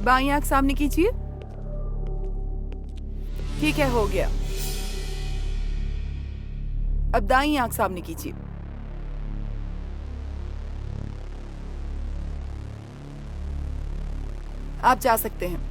बाईं आंख सामने कीजिए। ठीक है, हो गया। अब दाईं आंख सामने कीजिए। आप जा सकते हैं।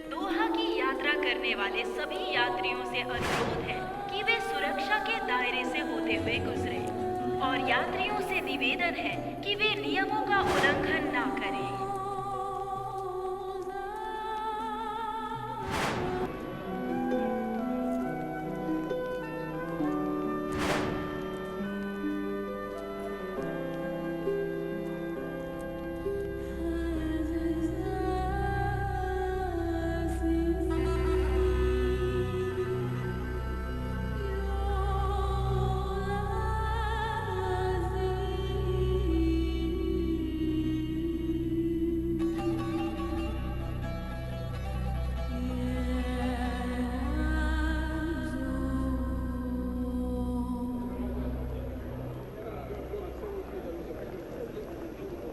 दोहा की यात्रा करने वाले सभी यात्रियों से अनुरोध है कि वे सुरक्षा के दायरे से होते हुए गुजरे और यात्रियों से निवेदन है कि वे नियमों का उल्लंघन ना करें।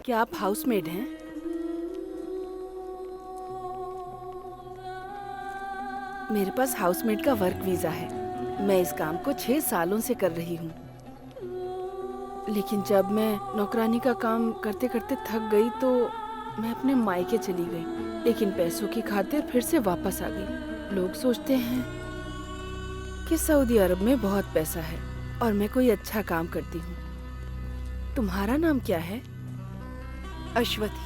क्या आप हाउसमेड हैं? मेरे पास हाउसमेड का वर्क वीजा है। मैं इस काम को 6 सालों से कर रही हूँ। लेकिन जब मैं नौकरानी का काम करते करते थक गई तो मैं अपने मायके चली गई। लेकिन पैसों की खातिर फिर से वापस आ गई। लोग सोचते हैं कि सऊदी अरब में बहुत पैसा है और मैं कोई अच्छा काम करती हूँ। तुम्हारा नाम क्या है? अश्वथी।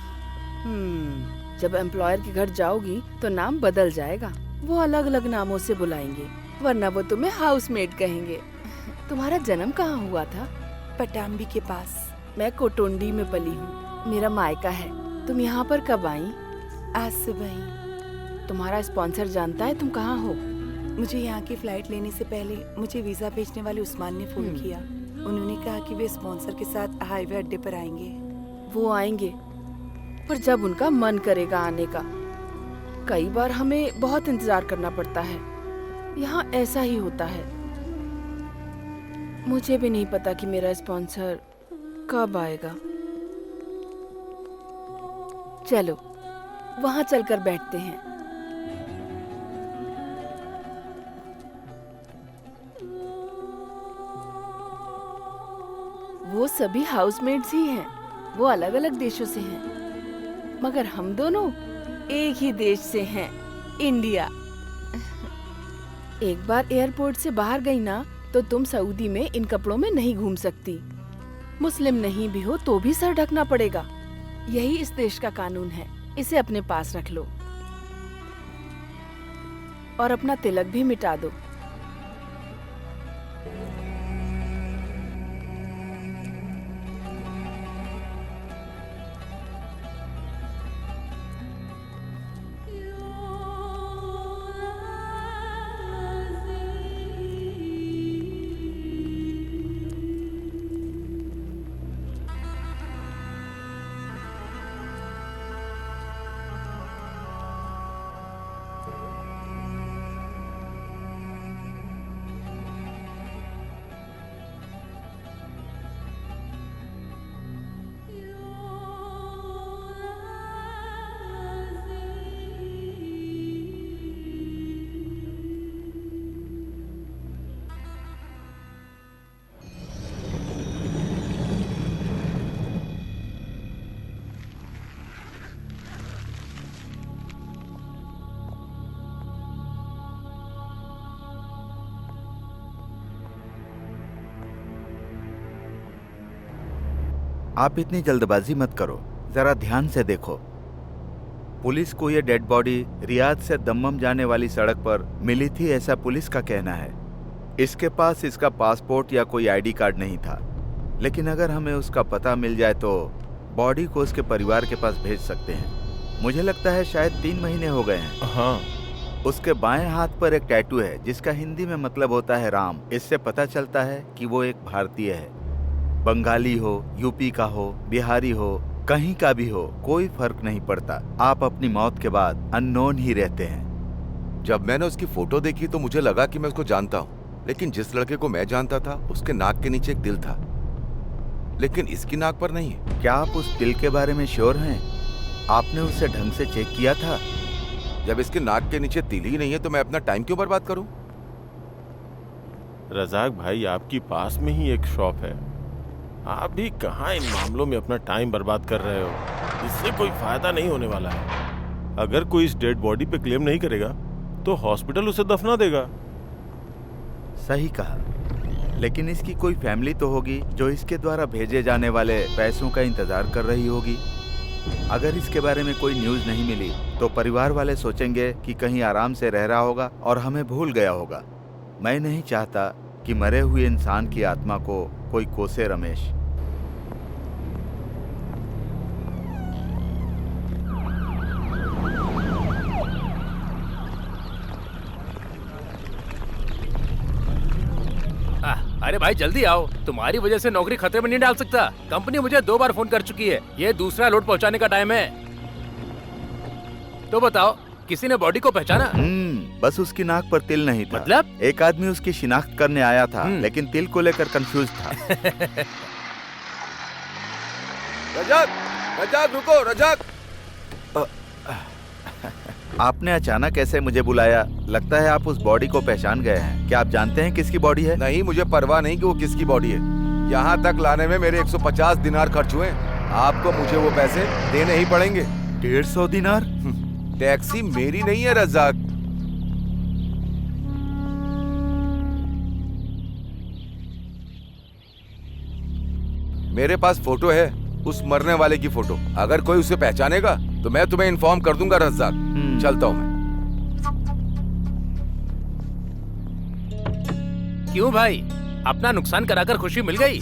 जब एम्प्लॉयर के घर जाओगी तो नाम बदल जाएगा। वो अलग अलग नामों से बुलाएंगे, वरना वो तुम्हें हाउसमेड कहेंगे। तुम्हारा जन्म कहाँ हुआ था? पटाम्बी के पास। मैं कोटुंडी में पली हूँ, मेरा मायका है। तुम यहाँ पर कब आई? आज सुबह ही। तुम्हारा स्पॉन्सर जानता है तुम कहाँ हो? मुझे यहाँ की फ्लाइट लेने से पहले मुझे वीजा भेजने वाले उस्मान ने फोन किया। उन्होंने कहा कि वे स्पॉन्सर के साथ हाईवे अड्डे पर आएंगे। वो आएंगे, पर जब उनका मन करेगा आने का। कई बार हमें बहुत इंतजार करना पड़ता है। यहाँ ऐसा ही होता है। मुझे भी नहीं पता कि मेरा स्पॉन्सर कब आएगा। चलो वहाँ चलकर बैठते हैं। वो सभी हाउसमेट्स ही हैं। वो अलग अलग देशों से हैं, मगर हम दोनों एक ही देश से हैं, इंडिया। एक बार एयरपोर्ट से बाहर गई ना तो तुम सऊदी में इन कपड़ों में नहीं घूम सकती। मुस्लिम नहीं भी हो तो भी सर ढकना पड़ेगा। यही इस देश का कानून है। इसे अपने पास रख लो और अपना तिलक भी मिटा दो। आप इतनी जल्दबाजी मत करो, जरा ध्यान से देखो। पुलिस को ये डेड बॉडी रियाद से दम्मम जाने वाली सड़क पर मिली थी, ऐसा पुलिस का कहना है। इसके पास इसका पासपोर्ट या कोई आईडी कार्ड नहीं था, लेकिन अगर हमें उसका पता मिल जाए तो बॉडी को उसके परिवार के पास भेज सकते हैं। मुझे लगता है शायद 3 महीने हो गए हैं। हाँ। उसके बाएं हाथ पर एक टैटू है जिसका हिंदी में मतलब होता है राम। इससे पता चलता है कि वो एक भारतीय है। बंगाली हो, यूपी का हो, बिहारी हो, कहीं का भी हो, कोई फर्क नहीं पड़ता। आप अपनी मौत के बाद अननोन ही रहते हैं। जब मैंने उसकी फोटो देखी तो मुझे लगा कि मैं उसको जानता हूँ, लेकिन जिस लड़के को मैं जानता था उसके नाक के नीचे एक दिल था, लेकिन इसकी नाक पर नहीं है। क्या आप उस दिल के बारे में श्योर हैं? आपने उसे ढंग से चेक किया था? जब इसके नाक के नीचे तिल ही नहीं है तो मैं अपना टाइम क्यों बर्बाद करूं? रजाक भाई, आपकी पास में ही एक शॉप है, आप भी कहाँ इन मामलों में अपना टाइम बर्बाद कर रहे हो? इससे कोई फायदा नहीं होने वाला है। अगर कोई इस डेड बॉडी पे क्लेम नहीं करेगा तो हॉस्पिटल उसे दफना देगा। सही कहा, लेकिन इसकी कोई फैमिली तो होगी जो इसके द्वारा भेजे जाने वाले पैसों का इंतजार कर रही होगी। अगर इसके बारे में कोई न्यूज़ नहीं मिली तो परिवार वाले सोचेंगे कि कहीं आराम से रह रहा होगा और हमें भूल गया होगा। मैं नहीं चाहता कि मरे हुए इंसान की आत्मा को कोई कोसे रमेश। अरे भाई जल्दी आओ, तुम्हारी वजह से नौकरी खतरे में नहीं डाल सकता। कंपनी मुझे 2 बार फोन कर चुकी है, ये दूसरा लोड पहुंचाने का टाइम है। तो बताओ, किसी ने बॉडी को पहचाना? बस उसकी नाक पर तिल नहीं था। मतलब? एक आदमी उसकी शिनाख्त करने आया था, लेकिन तिल को लेकर कंफ्यूज था। रजाक, रजाक रुको, रजाक। आपने अचानक ऐसे मुझे बुलाया, लगता है आप उस बॉडी को पहचान गए हैं। क्या आप जानते हैं किसकी बॉडी है? नहीं, मुझे परवाह नहीं कि वो किसकी बॉडी है। यहाँ तक लाने में मेरे 150 दिनार खर्च हुए। आपको मुझे वो पैसे देने ही पड़ेंगे। 150 दिनार? टैक्सी मेरी नहीं है रजाक। मेरे पास फोटो है, उस मरने वाले की फोटो। अगर कोई उसे पहचानेगा तो मैं तुम्हें इन्फॉर्म कर दूंगा रजाक। चलता हूँ मैं। क्यों भाई, अपना नुकसान कराकर खुशी मिल गई?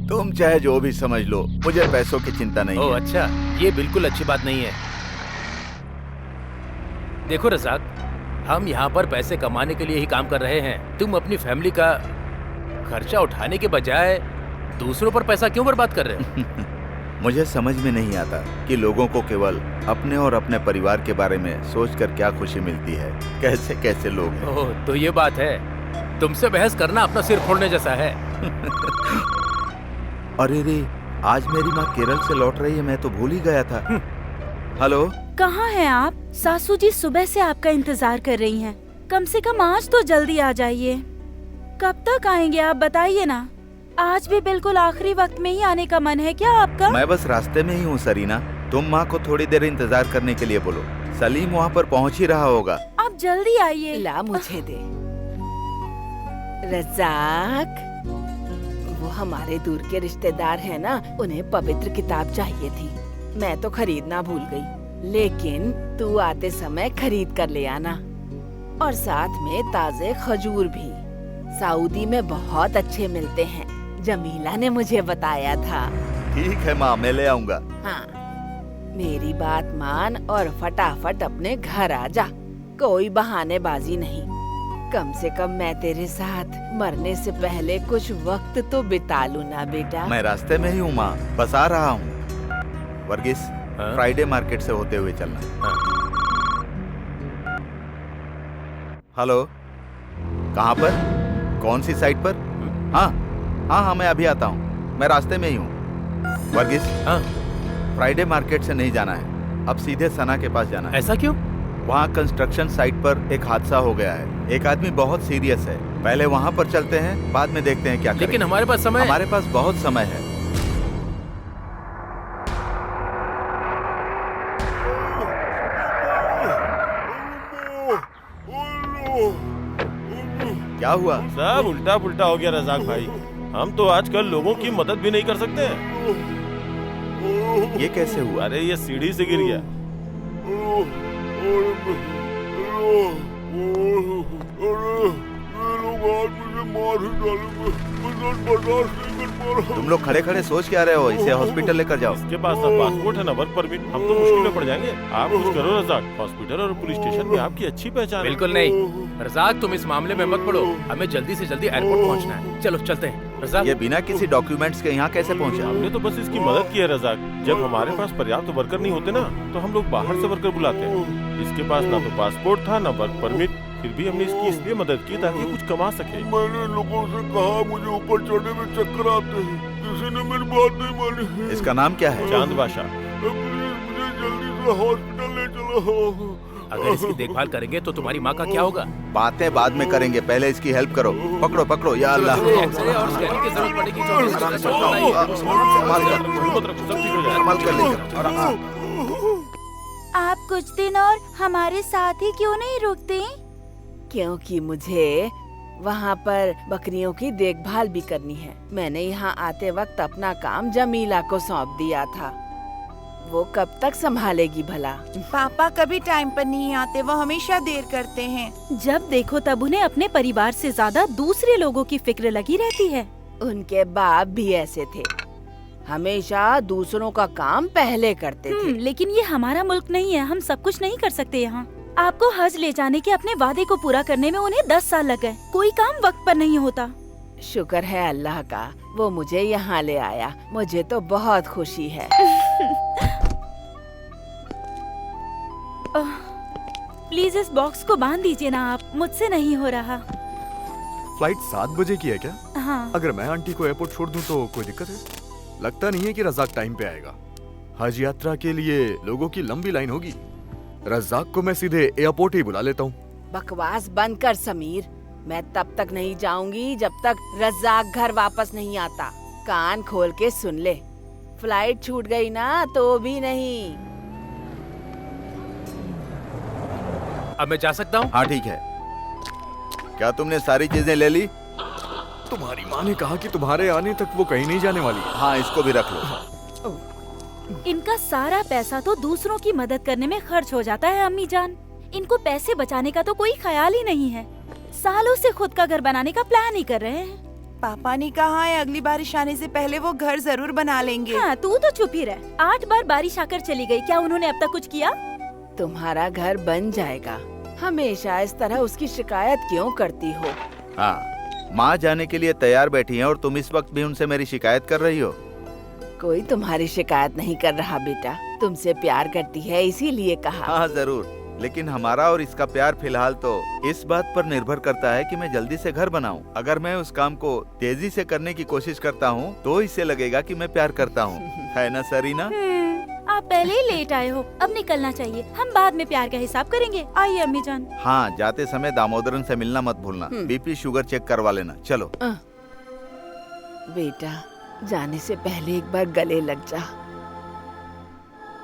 तुम चाहे जो भी समझ लो, मुझे पैसों की चिंता नहीं ओह है। अच्छा, ये बिल्कुल अच्छी बात नहीं है। देखो रजाक, हम यहाँ पर पैसे कमाने के लिए ही काम कर रहे हैं। तुम अपनी फैमिली का खर्चा उठाने के बजाय दूसरों पर पैसा क्यों बर्बाद कर रहे हो? मुझे समझ में नहीं आता कि लोगों को केवल अपने और अपने परिवार के बारे में सोचकर क्या खुशी मिलती है। कैसे कैसे लोग हैं। ओह, तो ये बात है। तुमसे बहस करना अपना सिर फोड़ने जैसा है। अरे रे, आज मेरी माँ केरल से लौट रही है, मैं तो भूल ही गया था। हेलो, कहाँ हैं आप? सासू जी सुबह से आपका इंतजार कर रही हैं। कम से कम आज तो जल्दी आ जाइए। कब तक आएंगे आप बताइए ना। आज भी बिल्कुल आखिरी वक्त में ही आने का मन है क्या आपका? मैं बस रास्ते में ही हूँ सरीना। तुम माँ को थोड़ी देर इंतजार करने के लिए बोलो, सलीम वहाँ पर पहुँच ही रहा होगा। आप जल्दी आइए। ला मुझे दे। रजाक, वो हमारे दूर के रिश्तेदार हैं ना, उन्हें पवित्र किताब चाहिए थी। मैं तो खरीदना भूल गई, लेकिन तू आते समय खरीद कर ले आना। और साथ में ताजे खजूर भी, सऊदी में बहुत अच्छे मिलते हैं। जमीला ने मुझे बताया था। ठीक है माँ, मैं ले आऊंगा। हाँ, मेरी बात मान और फटाफट अपने घर आ जा। कोई बहानेबाजी नहीं। कम से कम मैं तेरे साथ मरने से पहले कुछ वक्त तो बिता लूं ना बेटा। मैं रास्ते में ही हूँ माँ, बस आ रहा हूँ। वर्गीस, फ्राइडे मार्केट से होते हुए चलना। हेलो, कहाँ पर? कौन सी साइड पर? हाँ हाँ हाँ, मैं अभी आता हूँ, मैं रास्ते में ही हूँ। वर्गीस, हाँ, फ्राइडे मार्केट से नहीं जाना है, अब सीधे सना के पास जाना है। ऐसा क्यों? वहाँ कंस्ट्रक्शन साइट पर एक हादसा हो गया है। एक आदमी बहुत सीरियस है। पहले वहाँ पर चलते हैं, बाद में देखते हैं क्या करें। लेकिन हमारे पास समय है। हमारे पास बहुत समय है। क्या हुआ? सब उल्टा पुल्टा हो गया रजाक भाई। हम तो आजकल लोगों की मदद भी नहीं कर सकते हैं। ये कैसे हुआ? अरे ये सीढ़ी से गिर गया। तुम लोग खड़े खड़े सोच क्या रहे हो? इसे हॉस्पिटल लेकर जाओ। इसके पास ना पासपोर्ट है ना वर्क परमिट, हम तो मुश्किल में पड़ जाएंगे। आप कुछ करो रजाक, हॉस्पिटल और पुलिस स्टेशन में आपकी अच्छी पहचान है। बिल्कुल नहीं रजाक, तुम इस मामले में मत पड़ो, हमें जल्दी से जल्दी एयरपोर्ट पहुंचना है। चलो चलते हैं रजाक। ये बिना किसी डॉक्यूमेंट्स के यहाँ कैसे पहुँचा? हमने तो बस इसकी मदद की है रजाक। जब हमारे पास पर्याप्त वर्कर नहीं होते ना, तो हम लोग बाहर से वर्कर बुलाते हैं। इसके पास ना तो पासपोर्ट था ना वर्क परमिट, फिर भी हमने इसकी इसलिए मदद की ताकि कुछ कमा सके। मैंने लोगों से कहा मुझे ऊपर चढ़ने में चक्कर आते हैं, किसी ने मेरी बात नहीं मानी। इसका नाम क्या है? चांद बादशाह। प्लीज मुझे जल्दी से हॉस्पिटल ले चलो। अगर इसकी देखभाल करेंगे तो तुम्हारी माँ का क्या होगा? बातें बाद में करेंगे, पहले इसकी हेल्प करो। पकड़ो पकड़ो, या अल्लाह। एक्सरे और स्कैनिंग की जरूरत पड़ेगी तो संभाल कर लेकर। आप कुछ दिन और हमारे साथ ही क्यों नहीं रुकते? क्योंकि मुझे वहाँ पर बकरियों की देखभाल भी करनी है। मैंने यहाँ आते वक्त अपना काम जमीला को सौंप दिया था। वो कब तक संभालेगी भला? पापा कभी टाइम पर नहीं आते, वो हमेशा देर करते हैं। जब देखो तब उन्हें अपने परिवार से ज्यादा दूसरे लोगों की फिक्र लगी रहती है। उनके बाप भी ऐसे थे, हमेशा दूसरों का काम पहले करते थे। लेकिन ये हमारा मुल्क नहीं है, हम सब कुछ नहीं कर सकते यहाँ। आपको हज ले जाने के अपने वादे को पूरा करने में उन्हें 10 साल लग गए। कोई काम वक्त पर नहीं होता। शुक्र है अल्लाह का, वो मुझे यहाँ ले आया। मुझे तो बहुत खुशी है। प्लीज इस बॉक्स को बांध दीजिए ना आप, मुझसे नहीं हो रहा। फ्लाइट 7 बजे की है क्या? हाँ। अगर मैं आंटी को एयरपोर्ट छोड़ दूं तो कोई दिक्कत है? लगता नहीं है कि रज़ाक टाइम पे आएगा। हज यात्रा के लिए लोगों की लंबी लाइन होगी। रज़ाक को मैं सीधे एयरपोर्ट ही बुला लेता हूँ। बकवास बंद कर समीर, मैं तब तक नहीं जाऊंगी जब तक रज़ाक घर वापस नहीं आता। कान खोल के सुन ले, फ्लाइट छूट गई ना तो भी नहीं। अब मैं जा सकता हूँ? हाँ ठीक है। क्या तुमने सारी चीजें ले ली? तुम्हारी माँ ने कहा कि तुम्हारे आने तक वो कहीं नहीं जाने वाली है। हाँ, इसको भी रख लो। इनका सारा पैसा तो दूसरों की मदद करने में खर्च हो जाता है अम्मी जान। इनको पैसे बचाने का तो कोई ख्याल ही नहीं है। सालों से खुद का घर बनाने का प्लान ही कर रहे हैं। पापा ने कहा है अगली बारिश आने से पहले वो घर जरूर बना लेंगे। हाँ, तू तो चुप ही रह। 8 बार बारिश आकर चली गई, क्या उन्होंने अब तक कुछ किया? तुम्हारा घर बन जाएगा। हमेशा इस तरह उसकी शिकायत क्यों करती हो? हाँ, माँ जाने के लिए तैयार बैठी हैं और तुम इस वक्त भी उनसे मेरी शिकायत कर रही हो। कोई तुम्हारी शिकायत नहीं कर रहा बेटा, तुमसे प्यार करती है इसीलिए कहा। हाँ जरूर, लेकिन हमारा और इसका प्यार फिलहाल तो इस बात पर निर्भर करता है कि मैं जल्दी से घर बनाऊं। अगर मैं उस काम को तेजी से करने की कोशिश करता हूँ तो इसे लगेगा कि मैं प्यार करता हूँ, है ना सरीना? आप पहले ही लेट आए हो, अब निकलना चाहिए। हम बाद में प्यार का हिसाब करेंगे। आइए अम्मी जान। हाँ, जाते समय दामोदरन से मिलना मत भूलना। बीपी शुगर चेक करवा लेना। चलो। बेटा, जाने से पहले एक बार गले लग जा।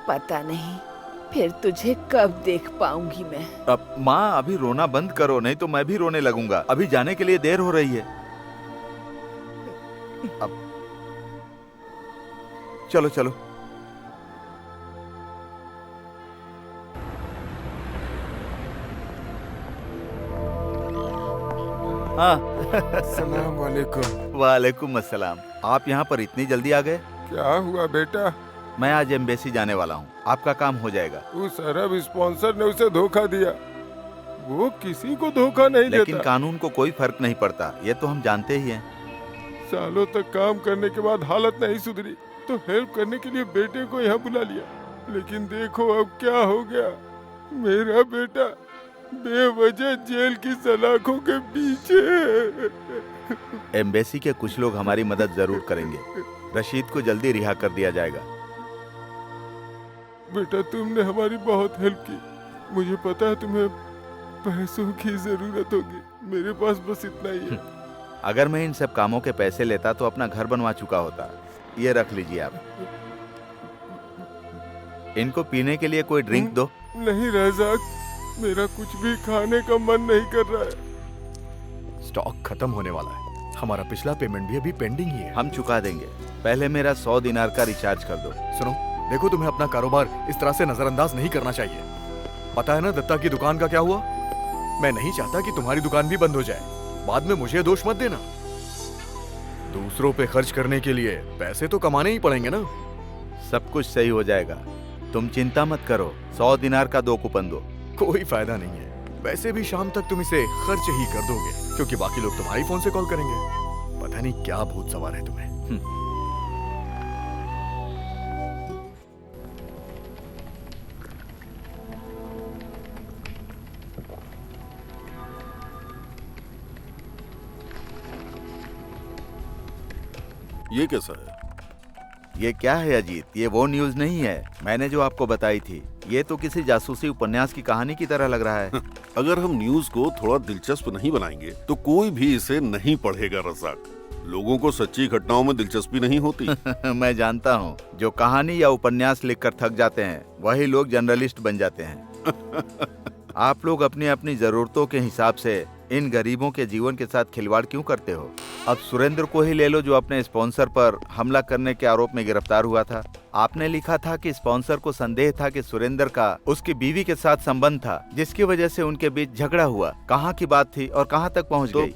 पता नहीं फिर तुझे कब देख पाऊंगी मैं। अब माँ, अभी रोना बंद करो, नहीं तो मैं भी रोने लगूंगा। अभी जाने के लिए देर हो रही है। अब चलो चलो। हाँ। अस्सलाम वालेकुम। वालेकुम अस्सलाम। आप यहाँ पर इतनी जल्दी आ गए? क्या हुआ बेटा? मैं आज एम्बेसी जाने वाला हूँ, आपका काम हो जाएगा। उस अरब स्पॉन्सर ने उसे धोखा दिया। वो किसी को धोखा नहीं देता। लेकिन कानून को कोई फर्क नहीं पड़ता, ये तो हम जानते ही हैं। सालों तक काम करने के बाद हालत नहीं सुधरी तो हेल्प करने के लिए बेटे को यहाँ बुला लिया, लेकिन देखो अब क्या हो गया। मेरा बेटा बेवजह जेल की सलाखों के पीछे। एम्बेसी के कुछ लोग हमारी मदद जरूर करेंगे। रशीद को जल्दी रिहा कर दिया जाएगा। बेटा, तुमने हमारी बहुत हेल्प की। मुझे पता है तुम्हें पैसों की जरूरत होगी, मेरे पास बस इतना ही है। अगर मैं इन सब कामों के पैसे लेता तो अपना घर बनवा चुका होता। ये रख लीजिए आप। इनको पीने के लिए कोई ड्रिंक दो। नहीं रज़ाक, मेरा कुछ भी खाने का मन नहीं कर रहा है। स्टॉक खत्म होने वाला है। हमारा पिछला पेमेंट भी अभी पेंडिंग ही है। हम चुका देंगे। पहले मेरा 100 दिनार का रिचार्ज कर दो। सुनो, देखो तुम्हें अपना कारोबार इस तरह से नजरअंदाज नहीं करना चाहिए। पता है ना दत्ता की दुकान का क्या हुआ? मैं नहीं चाहता कि तुम्हारी दुकान भी बंद हो जाए। बाद में मुझे दोष मत देना। दूसरों पे खर्च करने के लिए पैसे तो कमाने ही पड़ेंगे ना। सब कुछ सही हो जाएगा, तुम चिंता मत करो। 100 दिनार का 2 कूपन दो। कोई फायदा नहीं है। वैसे भी शाम तक तुम इसे खर्च ही कर दोगे, क्योंकि बाकी लोग तुम्हारे फोन से कॉल करेंगे। पता नहीं क्या भूत सवार है तुम्हें। ये कैसा है? ये क्या है अजीत? ये वो न्यूज़ नहीं है मैंने जो आपको बताई थी। ये तो किसी जासूसी उपन्यास की कहानी की तरह लग रहा है। अगर हम न्यूज को थोड़ा दिलचस्प नहीं बनाएंगे तो कोई भी इसे नहीं पढ़ेगा रज़ाक। लोगों को सच्ची घटनाओं में दिलचस्पी नहीं होती। मैं जानता हूँ, जो कहानी या उपन्यास लिखकर थक जाते हैं वही लोग जर्नलिस्ट बन जाते हैं। आप लोग अपनी अपनी जरूरतों के हिसाब से इन गरीबों के जीवन के साथ खिलवाड़ क्यों करते हो? अब सुरेंद्र को ही ले लो, जो अपने स्पॉन्सर पर हमला करने के आरोप में गिरफ्तार हुआ था। आपने लिखा था कि स्पॉन्सर को संदेह था कि सुरेंद्र का उसकी बीवी के साथ संबंध था, जिसकी वजह से उनके बीच झगड़ा हुआ। कहाँ की बात थी और कहाँ तक पहुँच गई?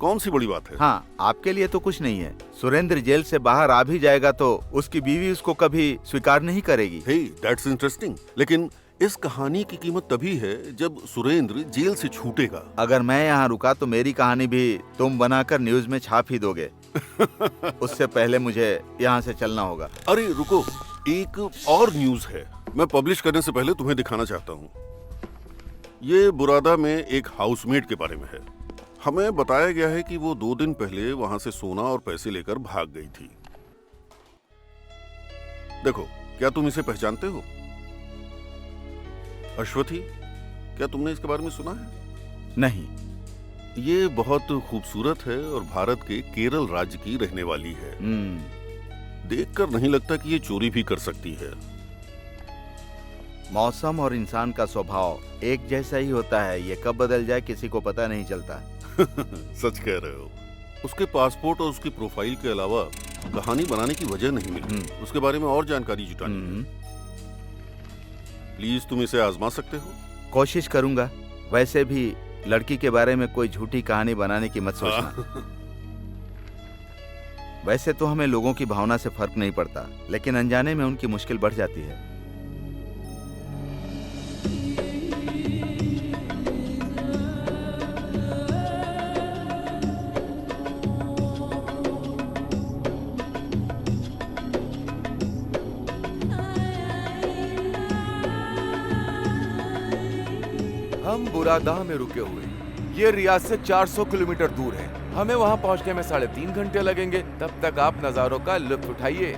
कौन सी बड़ी बात है? हाँ, आपके लिए तो कुछ नहीं है। सुरेंद्र जेल से बाहर आ भी जाएगा तो उसकी बीवी उसको कभी स्वीकार नहीं करेगी। हे, दैट्स इंटरेस्टिंग। लेकिन इस कहानी की कीमत तभी है जब सुरेंद्र जेल से छूटेगा। अगर मैं यहाँ रुका तो मेरी कहानी भी तुम बनाकर न्यूज में छाप ही दोगे। उससे पहले मुझे यहाँ से चलना होगा। अरे रुको, एक और न्यूज है, मैं पब्लिश करने से पहले तुम्हें दिखाना चाहता हूँ। ये बुरादा में एक हाउसमेट के बारे में है। हमें बताया गया है कि वो 2 दिन पहले वहां से सोना और पैसे लेकर भाग गई थी। देखो, क्या तुम इसे पहचानते हो? अश्वथी, क्या तुमने इसके बारे में सुना है? नहीं। ये बहुत खूबसूरत है और भारत के केरल राज्य की रहने वाली है। देखकर नहीं लगता कि ये चोरी भी कर सकती है। मौसम और इंसान का स्वभाव एक जैसा ही होता है, ये कब बदल जाए किसी को पता नहीं चलता। सच कह रहे हो। उसके पासपोर्ट और उसकी प्रोफाइल के अलावा कहानी बनाने की वजह नहीं मिली। उसके बारे में और जानकारी जुटानी है। प्लीज तुम इसे आजमा सकते हो? कोशिश करूंगा। वैसे भी लड़की के बारे में कोई झूठी कहानी बनाने की मत सोचना। वैसे तो हमें लोगों की भावना से फर्क नहीं पड़ता, लेकिन अनजाने में उनकी मुश्किल बढ़ जाती है। हम बुरादा में रुके हुए। ये रियाद से 400 किलोमीटर दूर है। हमें वहां पहुंचने में 3.5 घंटे लगेंगे। तब तक आप नजारों का लुत्फ उठाइए।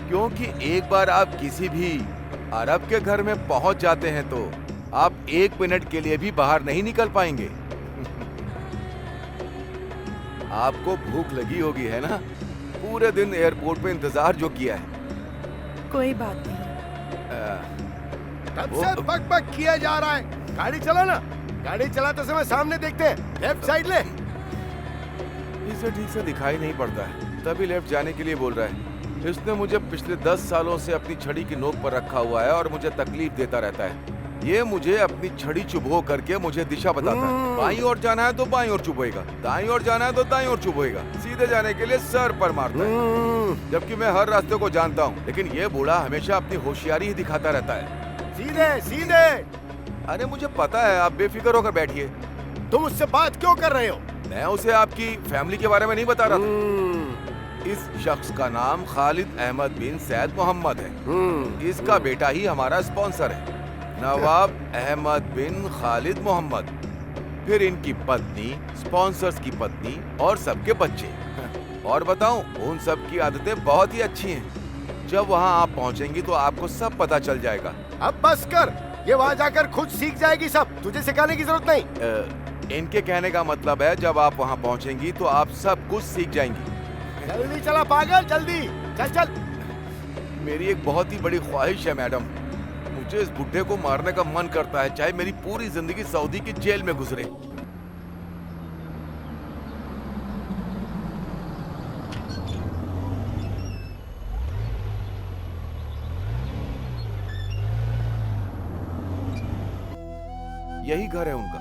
क्योंकि एक बार आप किसी भी अरब के घर में पहुंच जाते हैं तो आप 1 मिनट के लिए भी बाहर नहीं निकल पाएंगे। आपको भूख लगी होगी, है ना? पूरे दिन एयरपोर्ट पे इंतजार जो किया है। कोई बात नहीं। कब से बक किया जा रहा है? गाड़ी चला ना। गाड़ी चलाते समय सामने देखते हैं, लेफ्ट साइड ले। इसे ठीक से दिखाई नहीं पड़ता है, तभी लेफ्ट जाने के लिए बोल रहा है। इसने मुझे पिछले 10 सालों से अपनी छड़ी की नोक पर रखा हुआ है और मुझे तकलीफ देता रहता है। ये मुझे अपनी छड़ी चुभो करके मुझे दिशा बताता है। बाईं ओर जाना है तो बाईं ओर चुभोएगा, दाईं ओर जाना है तो दाईं ओर चुभोएगा। सीधे जाने के लिए सर पर मारता है, जबकि मैं हर रास्ते को जानता हूँ। लेकिन ये बूढ़ा हमेशा अपनी होशियारी ही दिखाता रहता है। सीधे सीधे। अरे मुझे पता है, आप बेफिक्र होकर बैठिए। तुम उससे बात क्यों कर रहे हो? मैं उसे आपकी फैमिली के बारे में नहीं बता रहा था। इस शख्स का नाम खालिद अहमद बिन सैद मोहम्मद है। इसका बेटा ही हमारा स्पॉन्सर है, नवाब अहमद बिन खालिद मोहम्मद। फिर इनकी पत्नी, स्पॉन्सर्स की पत्नी और सबके बच्चे। और बताऊं, उन सब की आदतें बहुत ही अच्छी हैं। जब वहां आप पहुंचेंगी तो आपको सब पता चल जाएगा। अब बस कर, ये वहाँ जाकर खुद सीख जाएगी सब, तुझे सिखाने की जरूरत नहीं। इनके कहने का मतलब है जब आप वहां पहुंचेंगी तो आप सब कुछ सीख जाएंगी। जल्दी चला पागल, जल्दी चल चल। मेरी एक बहुत ही बड़ी ख्वाहिश है मैडम, मुझे इस बुड्ढे को मारने का मन करता है, चाहे मेरी पूरी जिंदगी सऊदी की जेल में गुजरे। यही घर है उनका।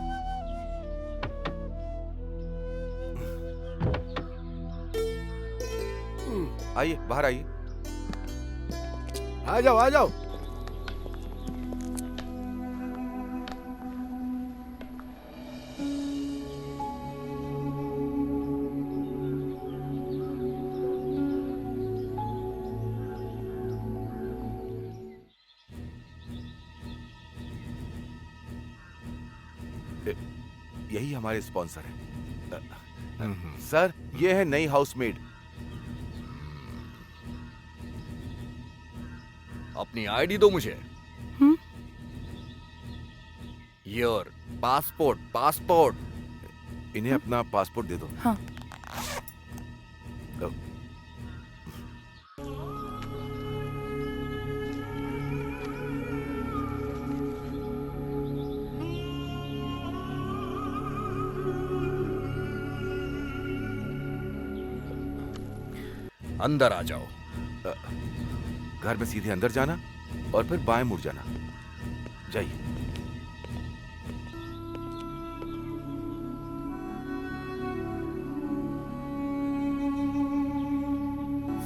आइए, बाहर आइए। आ जाओ आ जाओ। यही हमारे स्पॉन्सर है। सर, ये है नई हाउसमेड। अपनी आईडी दो मुझे। Your passport. इन्हें अपना पासपोर्ट दे दो। हाँ। लो। अंदर आ जाओ। घर में सीधे अंदर जाना और फिर बाएं मुड़ जाना। जाइए।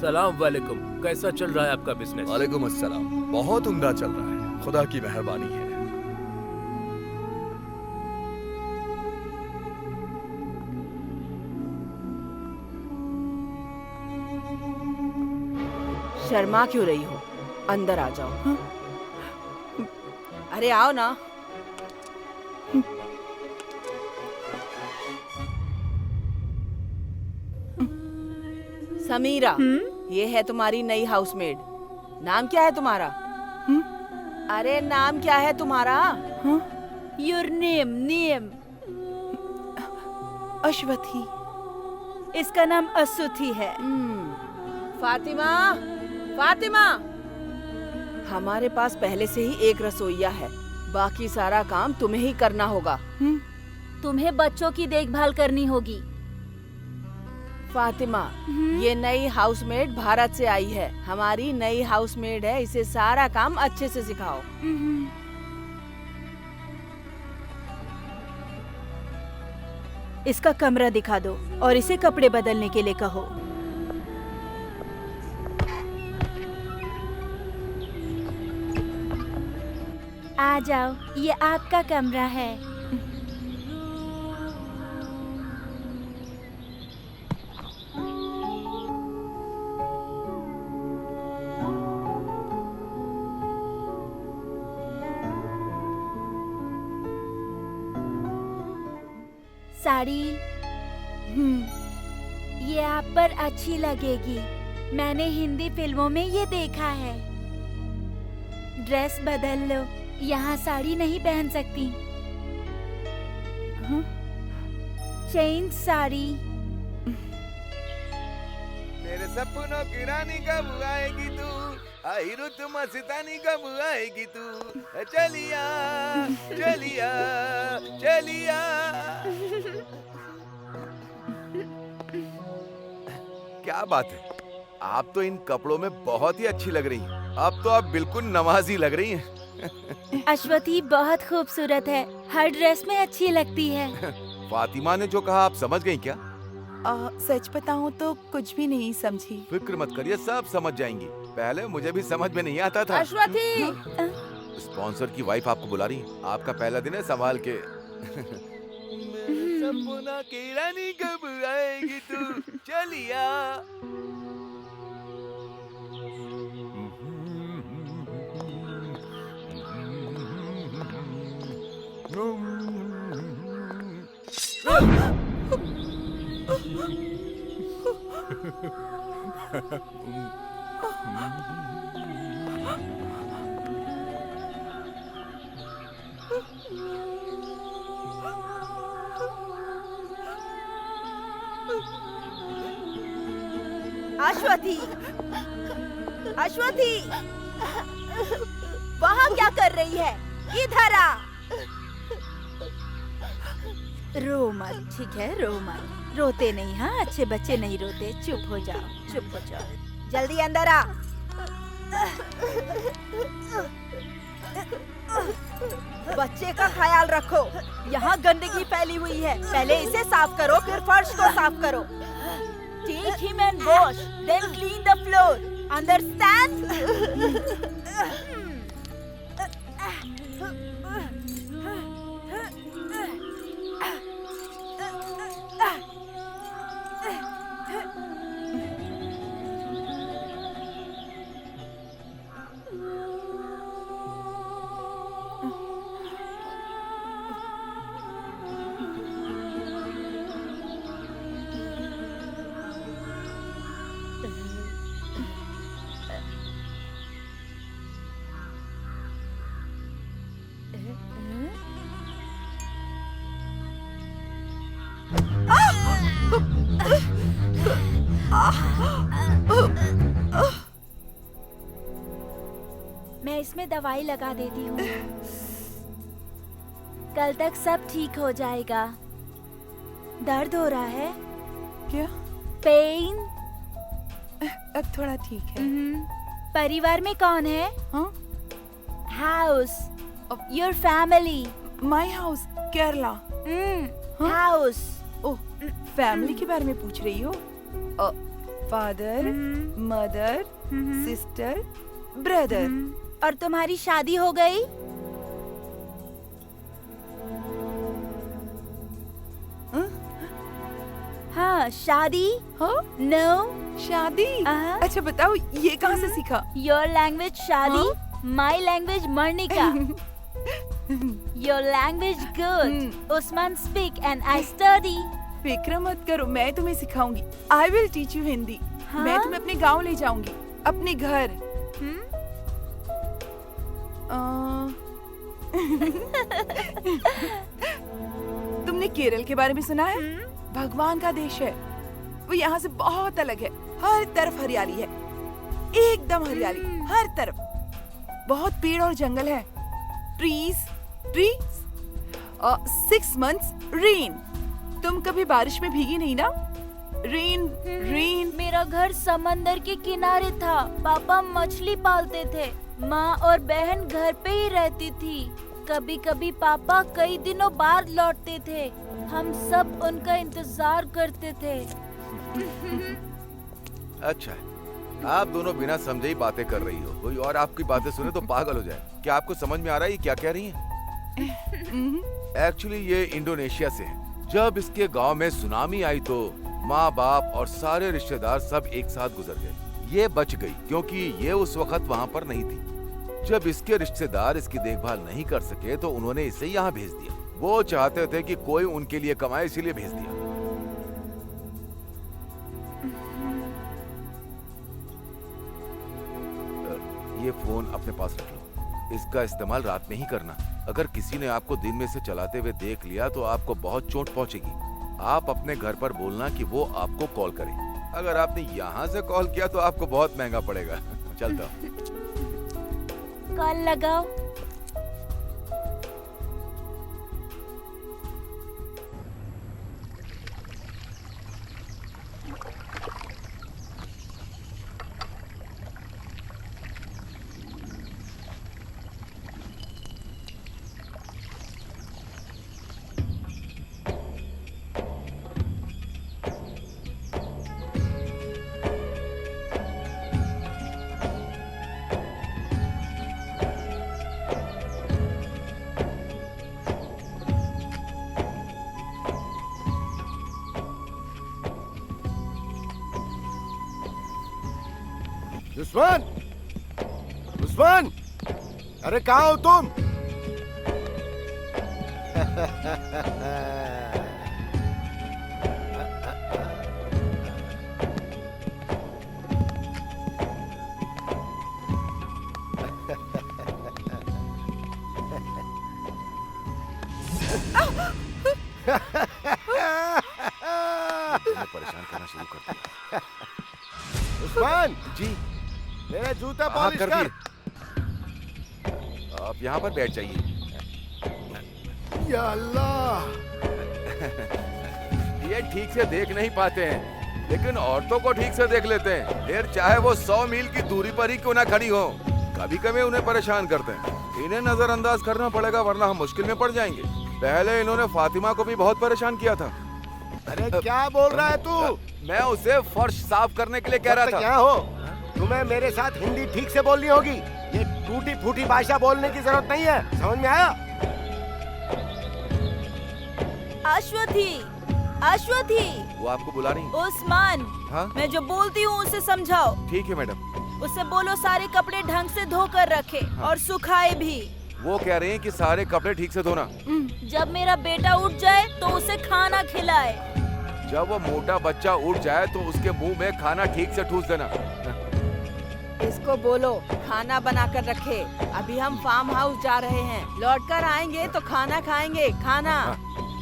सलाम वालेकुम। कैसा चल रहा है आपका बिजनेस? वालेकुम अस्सलाम। बहुत उम्दा चल रहा है, खुदा की मेहरबानी है। शर्मा क्यों रही हो? अंदर आ जाओ। हाँ? अरे आओ ना। समीरा, ये है तुम्हारी नई हाउसमेड। नाम क्या है तुम्हारा? अरे नाम क्या है तुम्हारा? Your name. अश्वथी। इसका नाम असुथी है। फातिमा, हमारे पास पहले से ही एक रसोइया है, बाकी सारा काम तुम्हें ही करना होगा। तुम्हें बच्चों की देखभाल करनी होगी। फातिमा, ये नई हाउसमेड भारत से आई है, हमारी नई हाउसमेड है, इसे सारा काम अच्छे से सिखाओ। इसका कमरा दिखा दो और इसे कपड़े बदलने के लिए कहो। आ जाओ, ये आपका कमरा है। साड़ी ये आप पर अच्छी लगेगी। मैंने हिंदी फिल्मों में ये देखा है। ड्रेस बदल लो, यहाँ साड़ी नहीं पहन सकती। चेंज साड़ी। मेरे सपनों की रानी कब आएगी तू, आई रुत मस्तानी कब आएगी तू, चलिया चलिया चलिया। क्या बात है, आप तो इन कपड़ों में बहुत ही अच्छी लग रही हैं। अब तो आप बिल्कुल नमाजी लग रही हैं। अश्वथी बहुत खूबसूरत है, हर ड्रेस में अच्छी लगती है। फातिमा ने जो कहा आप समझ गई क्या? सच बताऊं तो कुछ भी नहीं समझी। फिक्र मत करिए, सब समझ जाएंगी। पहले मुझे भी समझ में नहीं आता था। अश्वथी, स्पॉन्सर की वाइफ आपको बुला रही है। आपका पहला दिन है, संभाल के। सपना की रानी कब आएगी तू, चलिया। अश्वथी, अश्वथी, वहाँ क्या कर रही है? इधर आ। रो मत, ठीक है, रो मत। रोते नहीं, हाँ, अच्छे बच्चे नहीं रोते। चुप हो जाओ, चुप हो जाओ। जल्दी अंदर आ। बच्चे का ख्याल रखो। यहाँ गंदगी फैली हुई है। पहले इसे साफ करो, फिर फर्श को साफ करो। Take him and wash, then clean the floor. Understand? मैं इसमें दवाई लगा देती हूँ। कल तक सब ठीक हो जाएगा। दर्द हो रहा है क्या? पेन? अब थोड़ा ठीक है। परिवार में कौन है? House, your family. My house, Kerala. House. Oh, family के बारे में पूछ रही हो? Father, mother, sister, brother. और तुम्हारी शादी हो गई? हाँ, शादी? नो शादी? अच्छा बताओ, ये कहाँ से सीखा? योर लैंग्वेज शादी, माई लैंग्वेज मर्निका। Your language good. उस्मान स्पीक एंड आई स्टडी। फिक्र मत करो, मैं तुम्हें सिखाऊंगी। I will teach you Hindi. मैं तुम्हें अपने गांव ले जाऊंगी, अपने घर। तुमने केरल के बारे में सुना है? भगवान का देश है। वो यहाँ से बहुत अलग है। हर तरफ हरियाली है, एकदम हरियाली, हर तरफ। बहुत पेड़ और जंगल है। ट्रीज। 6 months rain. तुम कभी बारिश में भीगी नहीं ना? रेन। मेरा घर समंदर के किनारे था। पापा मछली पालते थे। माँ और बहन घर पे ही रहती थी। कभी कभी पापा कई दिनों बाद लौटते थे। हम सब उनका इंतजार करते थे। अच्छा, आप दोनों बिना समझे ही बातें कर रही हो। कोई और आपकी बातें सुने तो पागल हो जाए। क्या आपको समझ में आ रहा है ये क्या कह रही हैं? एक्चुअली ये इंडोनेशिया से है। जब इसके गांव में सुनामी आई तो माँ बाप और सारे रिश्तेदार सब एक साथ गुजर गए। ये बच गई क्योंकि ये उस वक्त वहाँ पर नहीं थी। जब इसके रिश्तेदार इसकी देखभाल नहीं कर सके तो उन्होंने इसे यहाँ भेज दिया। वो चाहते थे कि कोई उनके लिए कमाए, इसीलिए भेज दिया। ये फोन अपने पास रख लो। इसका इस्तेमाल रात में ही करना। अगर किसी ने आपको दिन में से चलाते हुए देख लिया तो आपको बहुत चोट पहुंचेगी। आप अपने घर पर बोलना कि वो आपको कॉल करे। अगर आपने यहाँ से कॉल किया तो आपको बहुत महंगा पड़ेगा। चलता हूँ। कॉल लगाओ। उस्मान! उस्मान! अरे कहाँ हो तुम? परेशान करना शुरू कर दिया। उस्मान! जी। मेरा जूता हाँ, पॉलिश कर कर। आप यहाँ पर बैठ जाइए। या अल्लाह, ये ठीक से देख नहीं पाते हैं, लेकिन औरतों को ठीक से देख लेते हैं, फिर चाहे वो 100 मील की दूरी पर ही क्यों ना खड़ी हो। कभी कभी उन्हें परेशान करते हैं, इन्हें नजरअंदाज करना पड़ेगा वरना हम मुश्किल में पड़ जाएंगे। पहले इन्होंने फातिमा को भी बहुत परेशान किया था। अरे क्या बोल रहा है तू? मैं उसे फर्श साफ करने के लिए कह रहा था। क्या हो, तुम्हें मेरे साथ हिंदी ठीक से बोलनी होगी, ये टूटी फूटी भाषा बोलने की जरूरत नहीं है, समझ में आया? अश्वथी, अश्वथी, वो आपको बुला रही है। उस्मान, हाँ? मैं जो बोलती हूँ उसे समझाओ। ठीक है मैडम। उसे बोलो सारे कपड़े ढंग से धो कर रखे, हाँ। और सुखाए भी। वो कह रहे हैं कि सारे कपड़े ठीक से धोना। जब मेरा बेटा उठ जाए तो उसे खाना खिलाए। जब वो मोटा बच्चा उठ जाए तो उसके मुंह में खाना ठीक से ठूस देना। इसको बोलो खाना बना कर रखे। अभी हम फार्म हाउस जा रहे हैं, लौट कर आएंगे तो खाना खाएंगे। खाना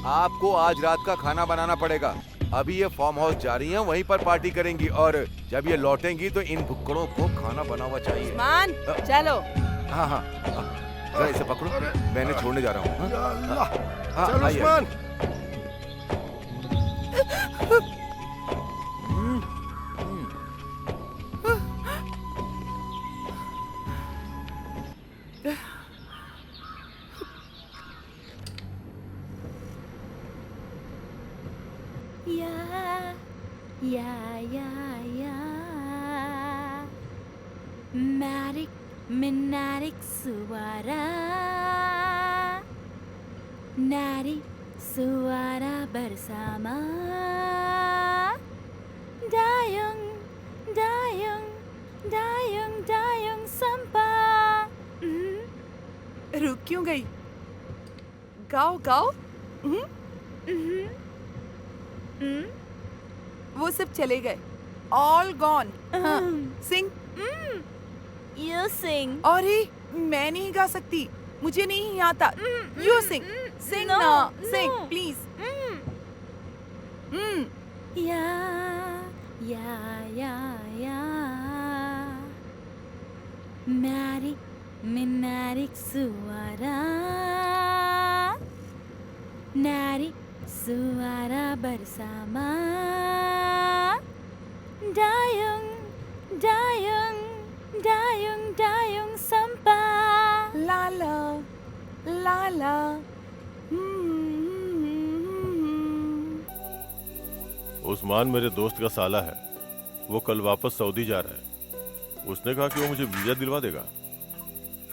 आपको आज रात का खाना बनाना पड़ेगा। अभी ये फार्म हाउस जा रही हैं, वहीं पर पार्टी करेंगी, और जब ये लौटेंगी तो इन भुक्कड़ों को खाना बना हुआ चाहिए। उस्मान, चलो। हाँ हाँ, जरा इसे पकड़ो, मैं इन्हें छोड़ने जा रहा हूँ। या अल्लाह, हाँ, चल आइए। Usman. Marik, menarik suara, nari suara bersama, dayung, dayung, dayung, dayung sampah. रुक क्यों गई? गाओ गाओ। वो सब चले गए, ऑल गॉन। हाँ, सिंग। You sing. और ही मैं नहीं गा सकती, मुझे नहीं आता। यू सिंग, सिंग No, ना, no. Sing please. Ya, ya, ya, ya. Menarik, menarik suara, narik suara bersama, dayung, dayung, dayung, dayung sampah. लाला लाला। उस्मान मेरे दोस्त का साला है, वो कल वापस सऊदी जा रहा है। उसने कहा कि वो मुझे वीजा दिलवा देगा।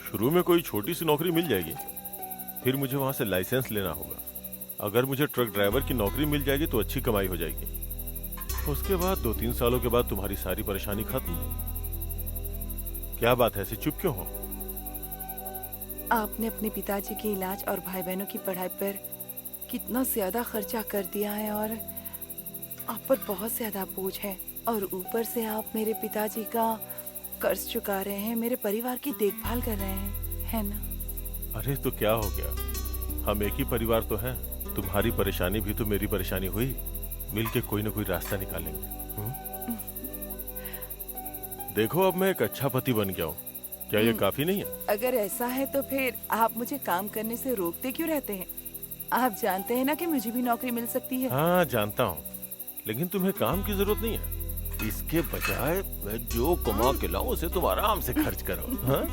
शुरू में कोई छोटी सी नौकरी मिल जाएगी, फिर मुझे वहां से लाइसेंस लेना होगा। अगर मुझे ट्रक ड्राइवर की नौकरी मिल जाएगी तो अच्छी कमाई हो जाएगी। उसके बाद 2-3 सालों के बाद तुम्हारी सारी परेशानी खत्म। क्या बात है, ऐसे चुप क्यों हो? आपने अपने पिताजी के इलाज और भाई बहनों की पढ़ाई पर कितना ज्यादा खर्चा कर दिया है, और आप पर बहुत ज्यादा बोझ है, और ऊपर से आप मेरे पिताजी का कर्ज चुका रहे हैं, मेरे परिवार की देखभाल कर रहे हैं, है ना? अरे तो क्या हो गया, हम एक ही परिवार तो हैं। तुम्हारी परेशानी भी तो मेरी परेशानी हुई, मिलके कोई ना कोई रास्ता निकालेंगे। देखो अब मैं एक अच्छा पति बन गया हूँ, क्या ये काफी नहीं है? अगर ऐसा है तो फिर आप मुझे काम करने से रोकते क्यों रहते हैं? आप जानते हैं ना कि मुझे भी नौकरी मिल सकती है। हाँ जानता हूँ, लेकिन तुम्हें काम की जरूरत नहीं है। इसके बजाय मैं जो कमा के लाऊं उसे तुम आराम से खर्च करो। हाँ?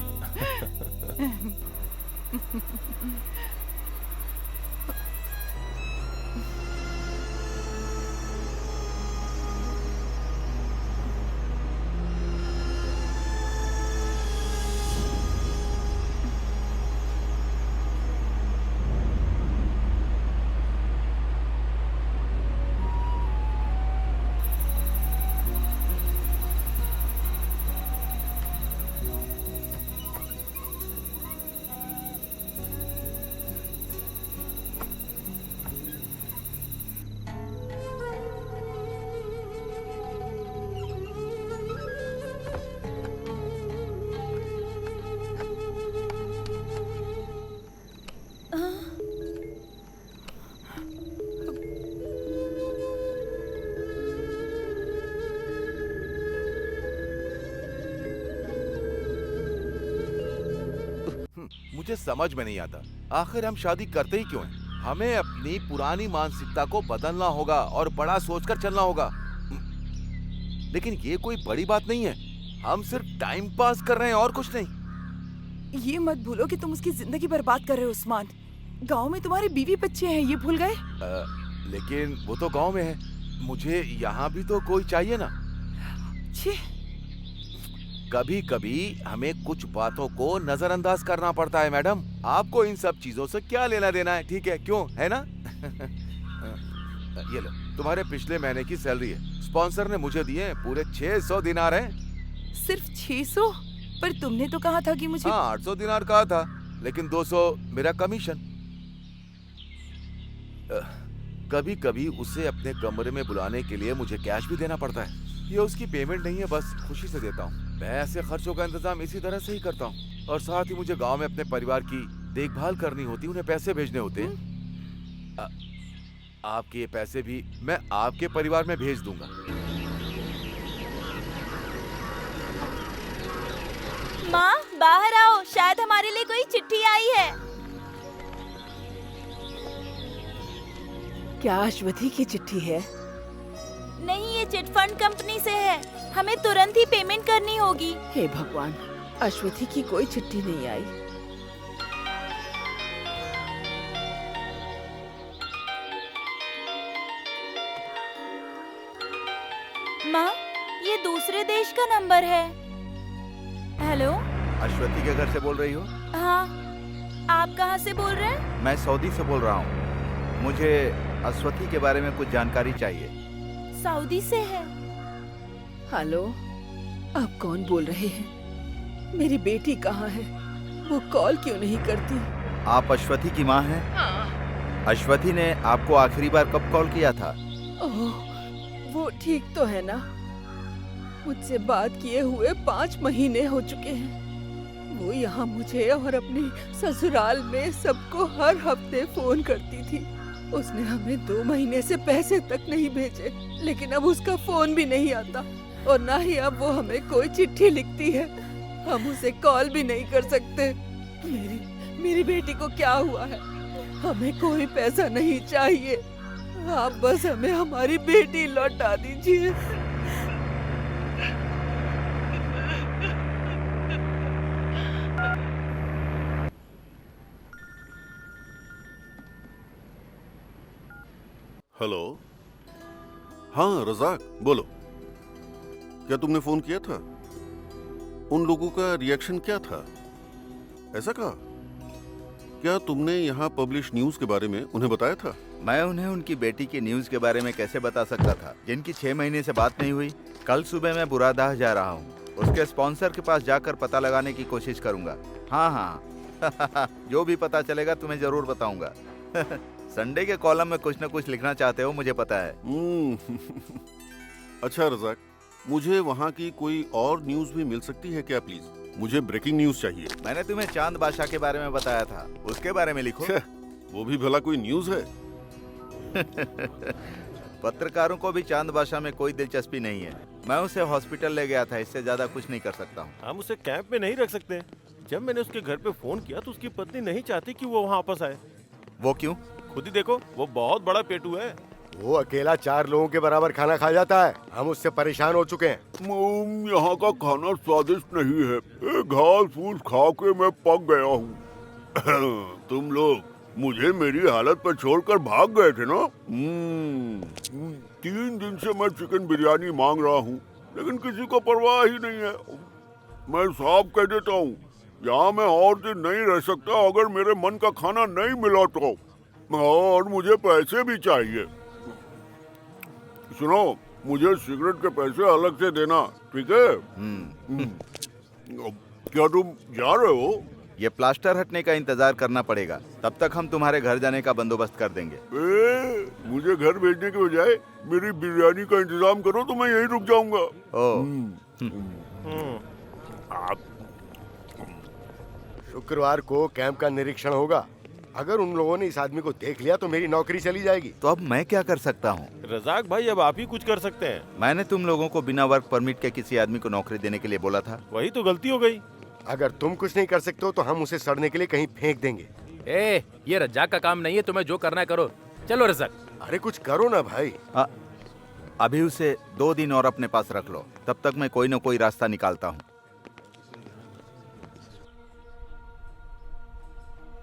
मुझे समझ में नहीं आता, आखिर हम शादी करते ही क्यों हैं? हमें अपनी पुरानी मानसिकता को बदलना होगा और बड़ा सोचकर चलना होगा। लेकिन ये कोई बड़ी बात नहीं है, हम सिर्फ टाइम पास कर रहे हैं और कुछ नहीं। ये मत भूलो कि तुम उसकी जिंदगी बर्बाद कर रहे हो उस्मान। गांव में तुम्हारे बीवी बच्चे हैं, ये भूल गए? लेकिन वो तो गांव में है, मुझे यहाँ भी तो कोई चाहिए ना। छी। कभी कभी हमें कुछ बातों को नजरअंदाज करना पड़ता है मैडम। आपको इन सब चीजों से क्या लेना देना है, ठीक है? क्यों, है ना? ये लो, तुम्हारे पिछले महीने की सैलरी है, स्पॉन्सर ने मुझे दिए, पूरे 600 दिनार हैं। सिर्फ 600? पर तुमने तो कहा था कि मुझे। हाँ, 800 दिनार कहा था, लेकिन 200 मेरा कमीशन। कभी कभी उसे अपने कमरे में बुलाने के लिए मुझे कैश भी देना पड़ता है। ये उसकी पेमेंट नहीं है, बस खुशी से देता हूँ। मैं ऐसे खर्चों का इंतजाम इसी तरह से ही करता हूँ। और साथ ही मुझे गांव में अपने परिवार की देखभाल करनी होती, उन्हें पैसे भेजने होते। आपके ये पैसे भी मैं आपके परिवार में भेज दूंगा। माँ, बाहर आओ, शायद हमारे लिए कोई चिट्ठी आई है। क्या अश्वथी की चिट्ठी है? नहीं, ये चिट फंड कंपनी से है, हमें तुरंत ही पेमेंट करनी होगी। हे भगवान, अश्वथी की कोई चिट्ठी नहीं आई। माँ, ये दूसरे देश का नंबर है। हेलो, अश्वथी के घर से बोल रही हो? हाँ, आप कहाँ से बोल रहे हैं? मैं सऊदी से बोल रहा हूँ। मुझे अश्वथी के बारे में कुछ जानकारी चाहिए। सऊदी से है। हेलो, आप कौन बोल रहे हैं? मेरी बेटी कहाँ है? वो कॉल क्यों नहीं करती? आप अश्वथी की माँ हैं? हाँ। अश्वथी ने आपको आखिरी बार कब कॉल किया था? ओह, वो ठीक तो है ना? मुझसे बात किए हुए 5 महीने हो चुके हैं। वो यहाँ मुझे और अपनी ससुराल में सबको हर हफ्ते फोन करती थी। उसने हमें 2 महीने से पैसे तक नहीं भेजे, लेकिन अब उसका फोन भी नहीं आता और ना ही अब वो हमें कोई चिट्ठी लिखती है। हम उसे कॉल भी नहीं कर सकते। मेरी बेटी को क्या हुआ है? हमें कोई पैसा नहीं चाहिए, आप बस हमें हमारी बेटी लौटा दीजिए। हेलो। हाँ रजाक, बोलो। क्या तुमने फोन किया था? उन लोगों का रिएक्शन क्या था? ऐसा कहा? क्या तुमने यहाँ पब्लिश न्यूज के बारे में उन्हें बताया था? मैं उन्हें उनकी बेटी की न्यूज के बारे में कैसे बता सकता था, जिनकी 6 महीने से बात नहीं हुई। कल सुबह मैं बुरादाह जा रहा हूँ, उसके स्पॉन्सर के पास जाकर पता लगाने की कोशिश करूंगा। हाँ जो भी पता चलेगा तुम्हें जरूर बताऊंगा। संडे के कॉलम में कुछ न कुछ लिखना चाहते हो, मुझे पता है। अच्छा रजाक, मुझे वहाँ की कोई और न्यूज भी मिल सकती है क्या प्लीज? मुझे ब्रेकिंग न्यूज चाहिए। मैंने तुम्हें चांद बादशाह के बारे में बताया था, उसके बारे में लिखो। वो भी भला कोई न्यूज है? पत्रकारों को भी चांद बादशाह में कोई दिलचस्पी नहीं है। मैं उसे हॉस्पिटल ले गया था, इससे ज्यादा कुछ नहीं कर सकता हूँ। हम उसे कैंप में नहीं रख सकते। जब मैंने उसके घर पे फोन किया तो उसकी पत्नी नहीं चाहती कि वो वहाँ वापस आए। वो क्यों? खुद ही देखो, वो बहुत बड़ा पेटू है। वो अकेला 4 लोगों के बराबर खाना खा जाता है। हम उससे परेशान हो चुके हैं। यहाँ का खाना स्वादिष्ट नहीं है। घास फूस खा के मैं पक गया हूँ। तुम लोग मुझे मेरी हालत पर छोड़कर भाग गए थे ना? 3 दिन से मैं चिकन बिरयानी मांग रहा हूँ, लेकिन किसी को परवाह ही नहीं है। मैं साफ कह देता हूँ, यहाँ मैं और दिन नहीं रह सकता अगर मेरे मन का खाना नहीं मिला तो। और मुझे पैसे भी चाहिए। सुनो, मुझे सिगरेट के पैसे अलग से देना, ठीक है? क्या तुम जा रहे हो? ये प्लास्टर हटने का इंतजार करना पड़ेगा, तब तक हम तुम्हारे घर जाने का बंदोबस्त कर देंगे। मुझे घर भेजने के बजाय मेरी बिरयानी का इंतजाम करो तो मैं यहीं रुक जाऊंगा। शुक्रवार को कैंप का निरीक्षण होगा। अगर उन लोगों ने इस आदमी को देख लिया तो मेरी नौकरी चली जाएगी। तो अब मैं क्या कर सकता हूँ? रजाक भाई, अब आप ही कुछ कर सकते हैं। मैंने तुम लोगों को बिना वर्क परमिट के किसी आदमी को नौकरी देने के लिए बोला था। वही तो गलती हो गई। अगर तुम कुछ नहीं कर सकते हो तो हम उसे सड़ने के लिए कहीं फेंक देंगे। ये रज्जाक का काम नहीं है, तुम्हें जो करना है करो। चलो रज्जाक। अरे कुछ करो ना भाई। अभी उसे 2 दिन और अपने पास रख लो, तब तक मैं कोई ना कोई रास्ता निकालता हूँ।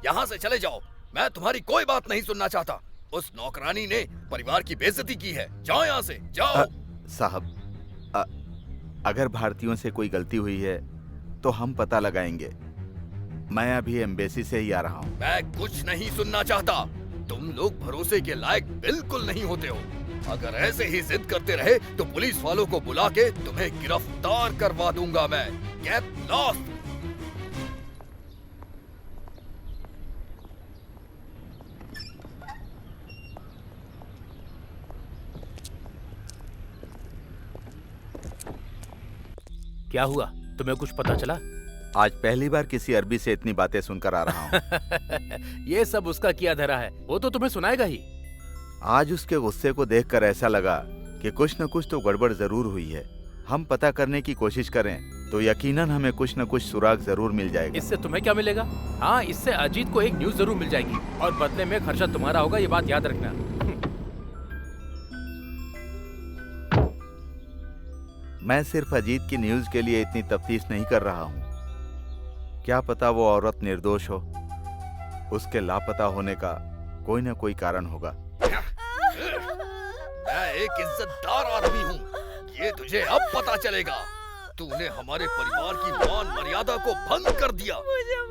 यहाँ से चले जाओ, मैं तुम्हारी कोई बात नहीं सुनना चाहता। उस नौकरानी ने परिवार की बेइज्जती की है। जाओ यहाँ से, जाओ। साहब, अगर भारतीयों से कोई गलती हुई है तो हम पता लगाएंगे। मैं अभी एम्बेसी से ही आ रहा हूँ। मैं कुछ नहीं सुनना चाहता। तुम लोग भरोसे के लायक बिल्कुल नहीं होते हो। अगर ऐसे ही जिद करते रहे तो पुलिस वालों को बुला के तुम्हें गिरफ्तार करवा दूंगा मैं। Get lost. क्या हुआ, तुम्हें कुछ पता चला? आज पहली बार किसी अरबी से इतनी बातें सुनकर आ रहा हूँ। ये सब उसका किया धरा है, वो तो तुम्हें सुनाएगा ही। आज उसके गुस्से को देखकर ऐसा लगा कि कुछ न कुछ तो गड़बड़ जरूर हुई है। हम पता करने की कोशिश करें तो यकीनन हमें कुछ न कुछ सुराग जरूर मिल जाएगा। इससे तुम्हें क्या मिलेगा? हाँ, इससे अजीत को एक न्यूज जरूर मिल जाएगी और बदले में खर्चा तुम्हारा होगा, ये बात याद रखना। मैं सिर्फ अजीत की न्यूज के लिए इतनी तफ्तीश नहीं कर रहा हूँ। क्या पता वो औरत निर्दोष हो। उसके लापता होने का कोई न कोई कारण होगा। मैं एक इज्जतदार आदमी हूँ, ये तुझे अब पता चलेगा। तूने हमारे परिवार की मान मर्यादा को भंग कर दिया।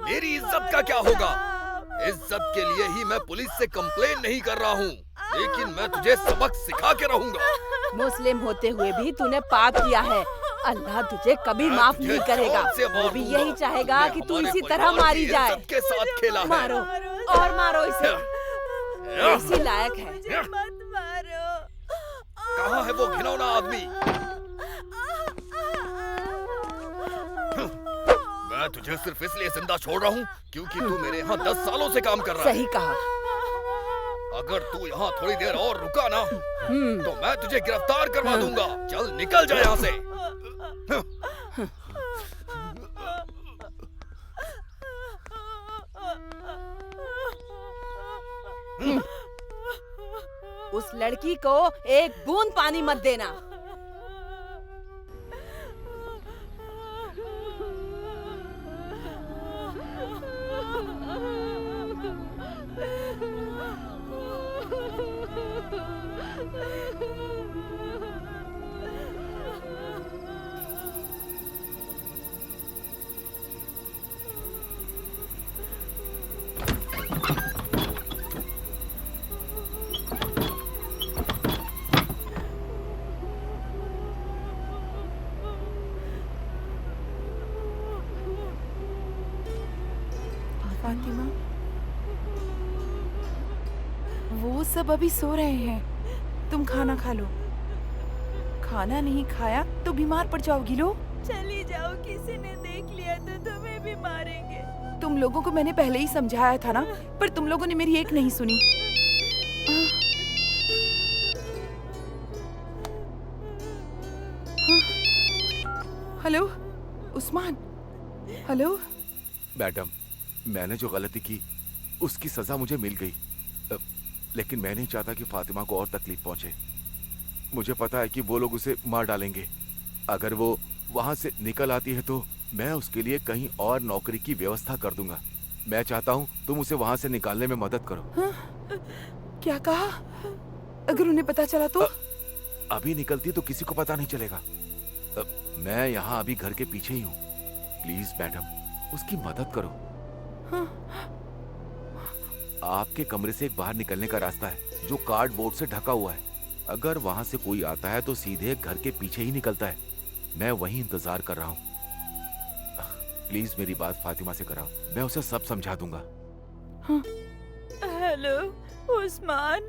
मेरी इज्जत का क्या होगा? इज्जत के लिए ही मैं पुलिस से कंप्लेन नहीं कर रहा हूँ, लेकिन मैं तुझे सबक सिखा के रहूंगा। मुस्लिम होते हुए भी तूने पाप किया है। अल्लाह तुझे कभी माफ नहीं करेगा। वो भी यही चाहेगा कि तू इसी तरह मारी जाए। के साथ खेला है। मारो और मारो इसे, इसी लायक है। मत मारो। कहाँ है वो घिनौना आदमी? मैं तुझे सिर्फ इसलिए जिंदा छोड़ रहा हूँ क्योंकि तू मेरे यहाँ 10 सालों से काम कर रहा है। सही कहा। अगर तू यहाँ थोड़ी देर और रुका ना तो मैं तुझे गिरफ्तार करवा दूंगा। चल निकल जा यहाँ से। उस लड़की को एक बूंद पानी मत देना। फातिमा, वो सब अभी सो रहे हैं। तुम खाना खा लो। खाना नहीं खाया तो बीमार पड़ जाओगी। लो चली जाओ, किसी ने देख लिया तो तुम्हें भी मारेंगे। तुम लोगों को मैंने पहले ही समझाया था ना, पर तुम लोगों ने मेरी एक नहीं सुनी। हेलो उस्मान। हेलो मैडम, मैंने जो गलती की उसकी सजा मुझे मिल गई, लेकिन मैं नहीं चाहता कि फातिमा को और तकलीफ पहुंचे। मुझे पता है कि वो लोग उसे मार डालेंगे। अगर वो वहां से निकल आती है तो मैं उसके लिए कहीं और नौकरी की व्यवस्था कर दूंगा। मैं चाहता हूँ तुम उसे वहां से निकालने में मदद करो। क्या कहा? अगर उन्हें पता चला तो? अभी निकलती तो किसी को पता नहीं चलेगा। मैं यहाँ अभी घर के पीछे ही हूँ। प्लीज मैडम, उसकी मदद करो। आपके कमरे से एक बाहर निकलने का रास्ता है जो कार्डबोर्ड से ढका हुआ है। अगर वहां से कोई आता है तो सीधे घर के पीछे ही निकलता है। मैं वहीं इंतजार कर रहा हूँ। प्लीज मेरी बात फातिमा से कराओ, मैं उसे सब समझा दूंगा। हेलो उस्मान।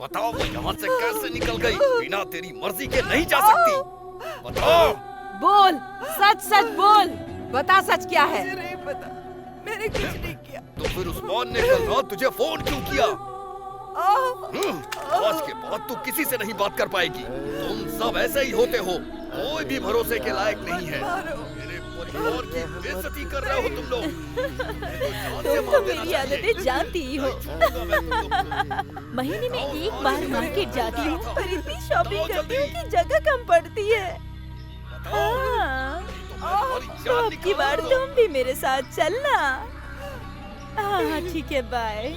बताओ वो यहाँ से कैसे निकल गई? बिना तेरी मर्जी के नहीं जा सकती। बताओ। बोल, सच सच बोल। बता सच क्या है? मुझे नहीं पता, मैंने कुछ नहीं किया। तो फिर उस्मान ने कल रात तुझे फोन क्यों किया? आज के बाद तू किसी से नहीं बात कर पाएगी। तुम हमेशा वैसे ही होते हो, कोई भी भरोसे के लायक नहीं है। मेरे परिवार की बेइज्जती कर रहे हो तुम लोग। तुम तो मेरी आदतें जानती ही हो। महीने में एक बार मार्केट जाती हूँ और इतनी शॉपिंग करती हूँ कि जगह कम पड़ती है। हाँ, तो अब की बार तुम भी मेरे साथ चलना। हाँ ठीक है, बाय।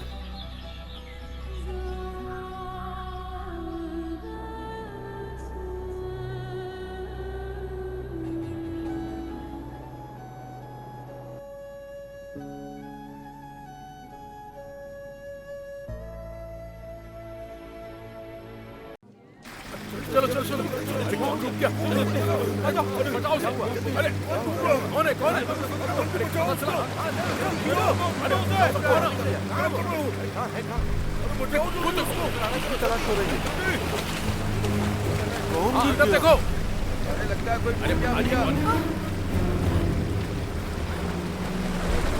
चलो चलो चलो, अरे कौन रुक गया? हटाओ उसे। अरे कौन है कौन है? अरे कौन चला? अरे कौन है? तब देखो। लगता है कोई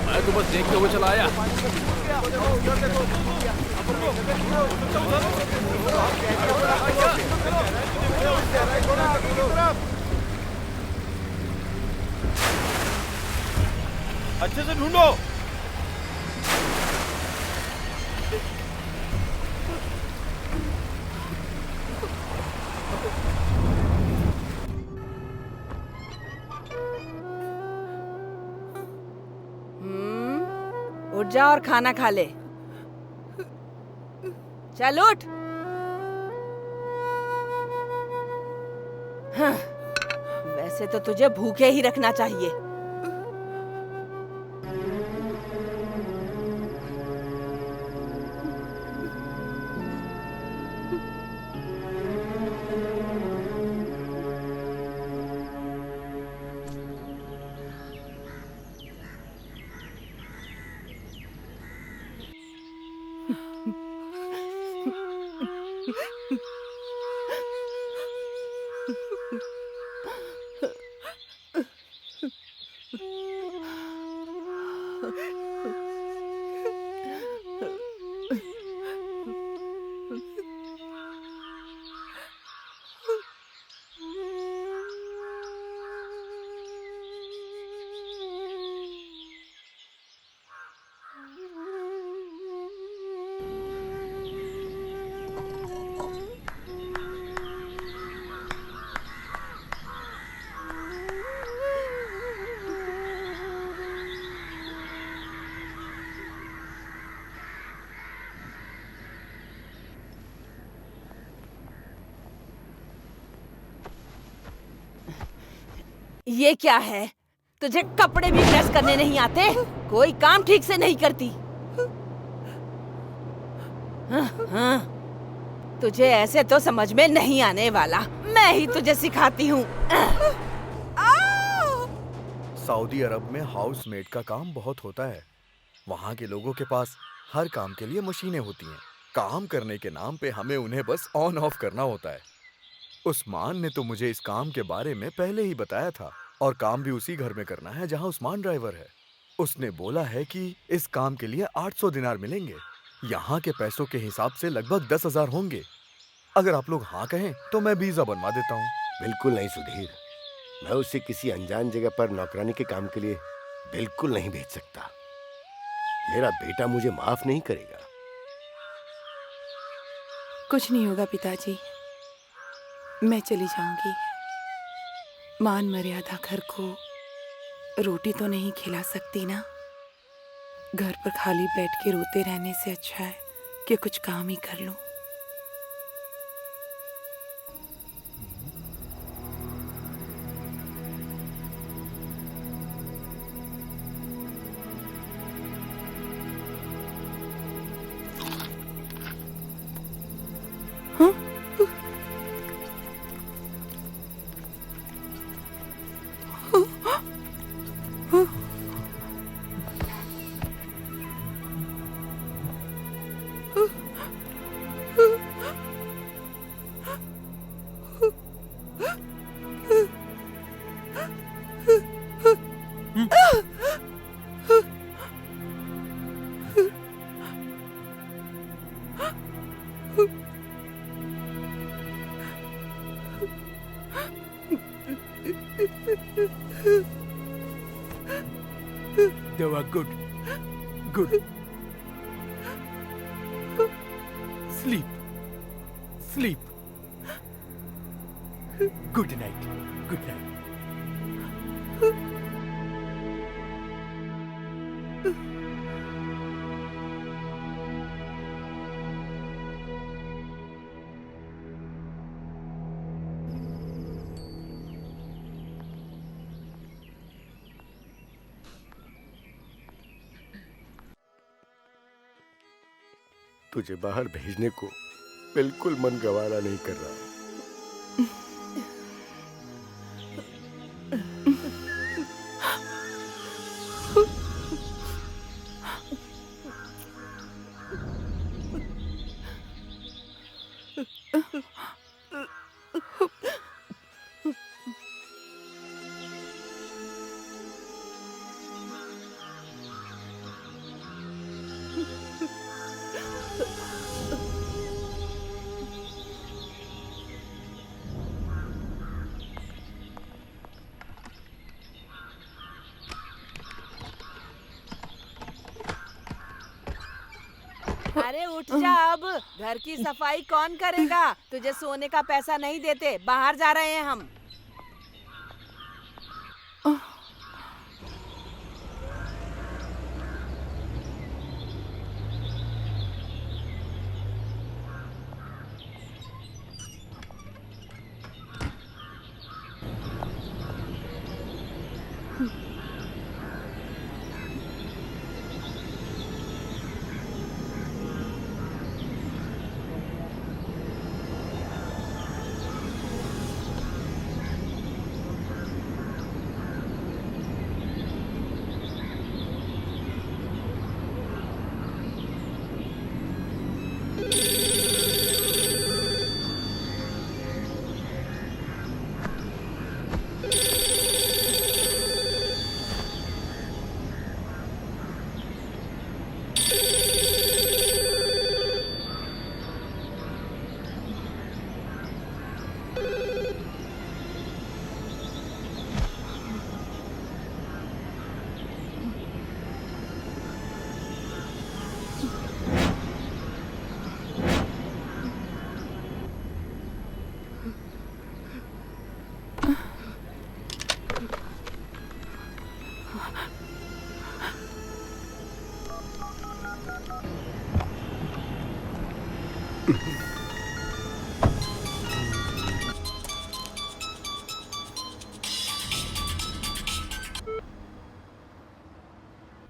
मैं तो बस देखते हुए चला आया। अच्छे से ढूंढो। उठ जा और खाना खा ले। चल उठ। हाँ, वैसे तो तुझे भूखे ही रखना चाहिए। ये क्या है? तुझे कपड़े भी प्रेस करने नहीं आते? कोई काम ठीक से नहीं करती? हाँ, तुझे ऐसे तो समझ में नहीं आने वाला। मैं ही तुझे सिखाती हूँ। सऊदी अरब में हाउसमेड का काम बहुत होता है। वहाँ के लोगों के पास हर काम के लिए मशीनें होती हैं। काम करने के नाम पे हमें उन्हें बस ऑन ऑफ करना होता है। उस्मान ने तो मुझे इस काम के बारे में पहले ही बताया था, और काम भी उसी घर में करना है जहाँ उस्मान ड्राइवर है। उसने बोला है कि इस काम के लिए 800 दिनार मिलेंगे। यहाँ के पैसों के हिसाब से लगभग 10,000 होंगे। अगर आप लोग हाँ कहें तो मैं वीजा बनवा देता हूँ। बिल्कुल नहीं सुधीर, मैं उसे किसी अनजान जगह पर नौकरानी के काम के लिए बिल्कुल नहीं भेज सकता। मेरा बेटा मुझे माफ नहीं करेगा। कुछ नहीं होगा पिताजी, मैं चली जाऊंगी। मान मर्यादा घर को रोटी तो नहीं खिला सकती ना। घर पर खाली बैठ के रोते रहने से अच्छा है कि कुछ काम ही कर लूं। हुआ? Good good. Sleep sleep. Good night good night. तुझे बाहर भेजने को बिल्कुल मन गवारा नहीं कर रहा। अरे उठ जा अब, घर की सफाई कौन करेगा? तुझे सोने का पैसा नहीं देते, बाहर जा रहे हैं हम।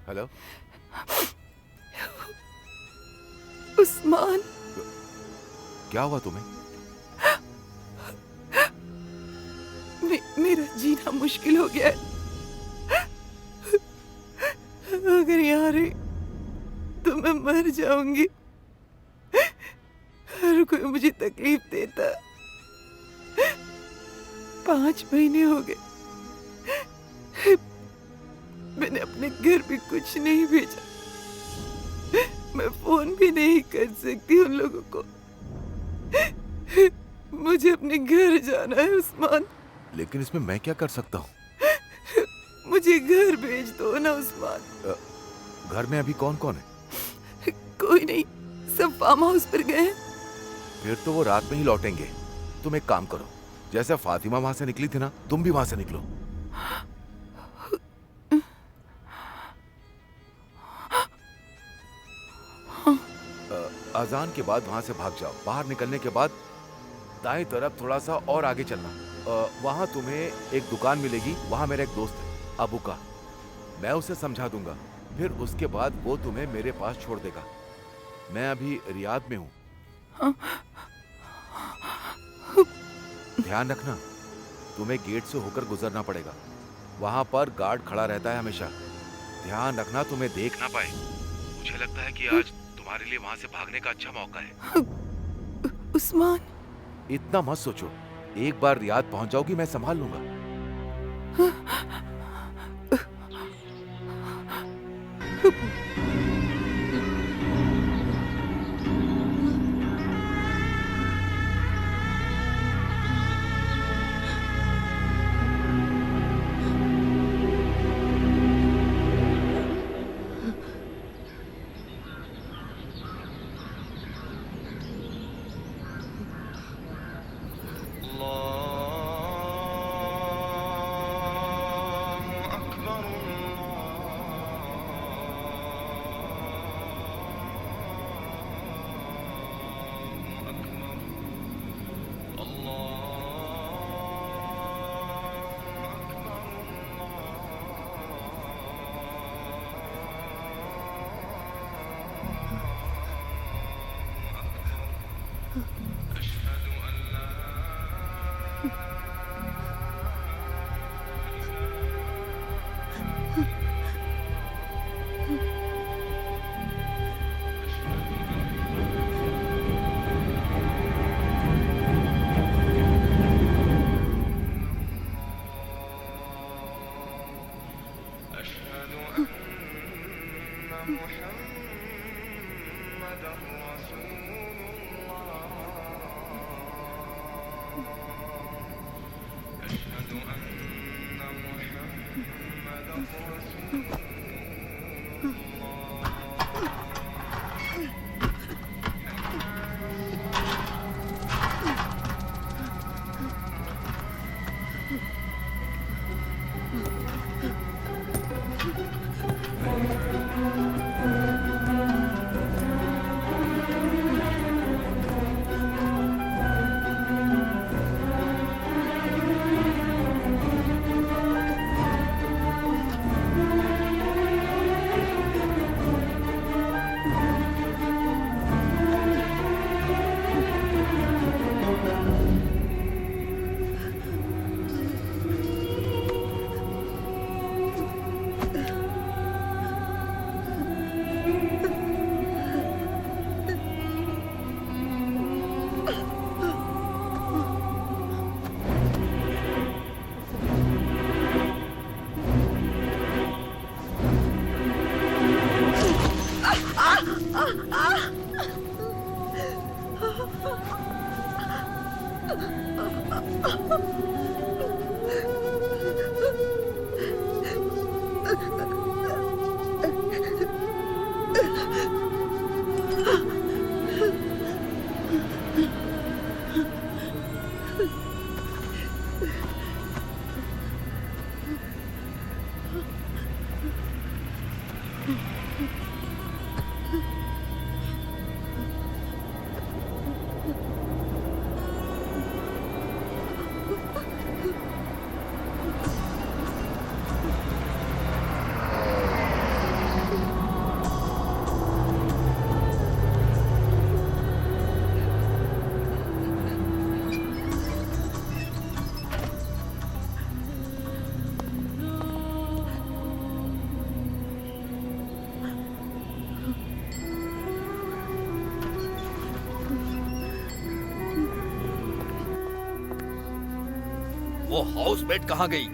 हेलो उस्मान, क्या हुआ तुम्हें? मेरा जीना मुश्किल हो गया है। अगर यहाँ रही तो मैं मर जाऊंगी। हर कोई मुझे तकलीफ देता। 5 महीने हो गए, मैंने अपने घर भी कुछ नहीं भेजा। मैं फोन भी नहीं कर सकती उन लोगों को। मुझे अपने घर जाना है उस्मान। लेकिन इसमें मैं क्या कर सकता हूँ? मुझे घर भेज दो ना उस्मान। घर में अभी कौन कौन है? कोई नहीं, सब फार्म हाउस पर गए हैं। फिर तो वो रात में ही लौटेंगे। तुम एक काम करो, जैसे फातिमा वहां से निकली थी ना, तुम भी वहां से निकलो। अजान के बाद वहां से भाग जाओ। बाहर निकलने के बाद दाएं तरफ थोड़ा सा और आगे चलना। वहां तुम्हें एक दुकान मिलेगी। वहां मेरा एक दोस्त है, अबू का। मैं उसे समझा दूंगा। फिर उसके बाद वो तुम्हें मेरे पास छोड़ देगा। मैं अभी रियाद में हूँ। ध्यान रखना, तुम्हें गेट से होकर गुजरना पड़ेगा। वहां पर गार्ड खड़ा रहता है हमेशा। ध्यान रखना तुम्हें देख ना पाए। मुझे लगता है कि आज तुम्हारे लिए वहां से भागने का अच्छा मौका है। उस्मान, इतना मत सोचो। एक बार रियाद पहुंच जाओगी, मैं संभाल लूंगा। वो हाउसमेट कहाँ गई?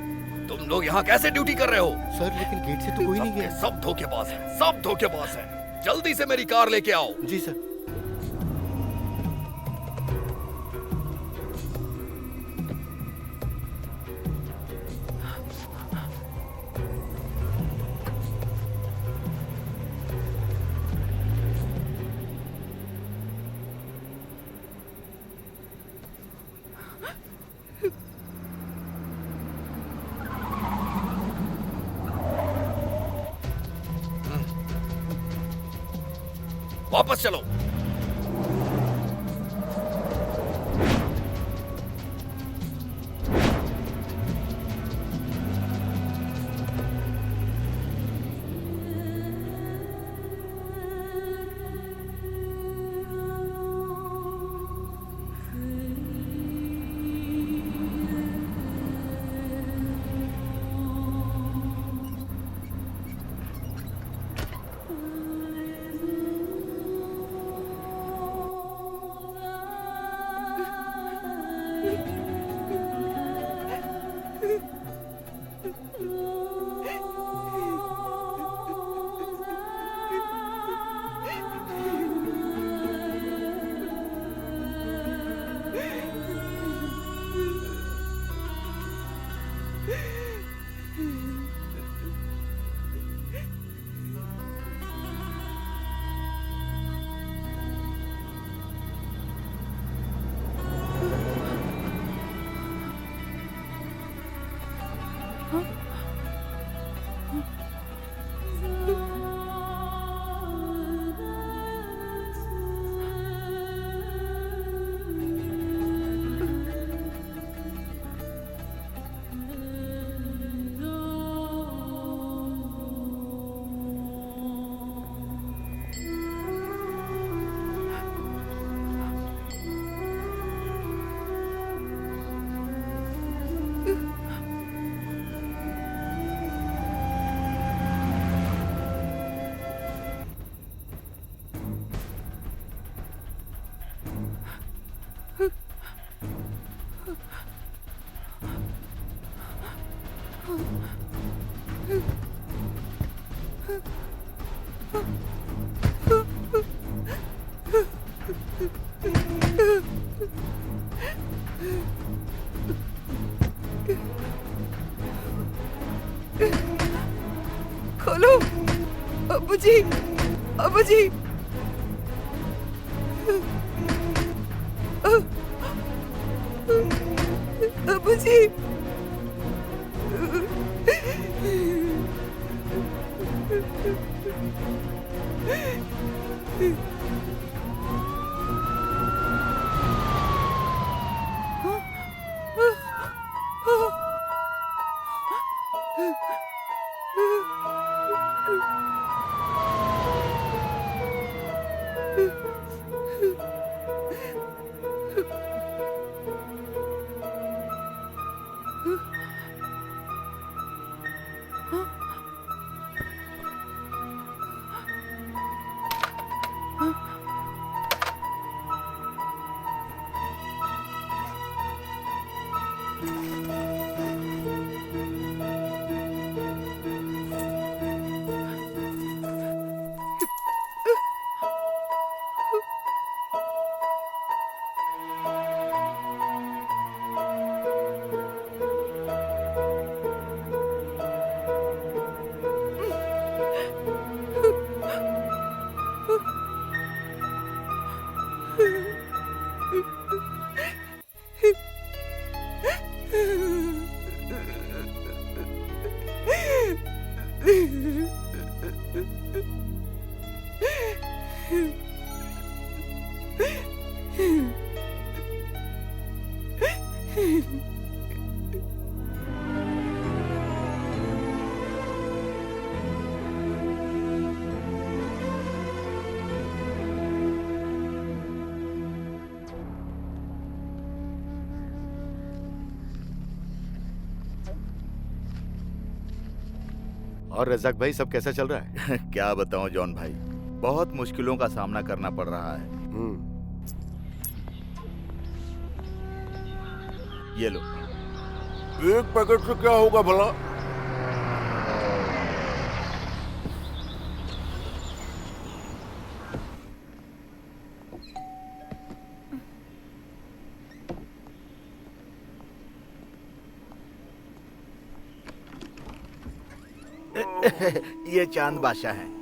तुम लोग यहाँ कैसे ड्यूटी कर रहे हो? सर लेकिन गेट से तो कोई नहीं गया। सब धोखेबाज हैं, सब धोखेबाज हैं। जल्दी से मेरी कार लेके आओ। जी सर। वापस चलो। खोलो अब्बू जी, अब्बू जी। अब्बू जी। और रजाक भाई सब कैसा चल रहा है? क्या बताऊं जॉन भाई, बहुत मुश्किलों का सामना करना पड़ रहा है। ये लो। एक पैकेट से क्या होगा भला? ये चांद बादशाह हैं।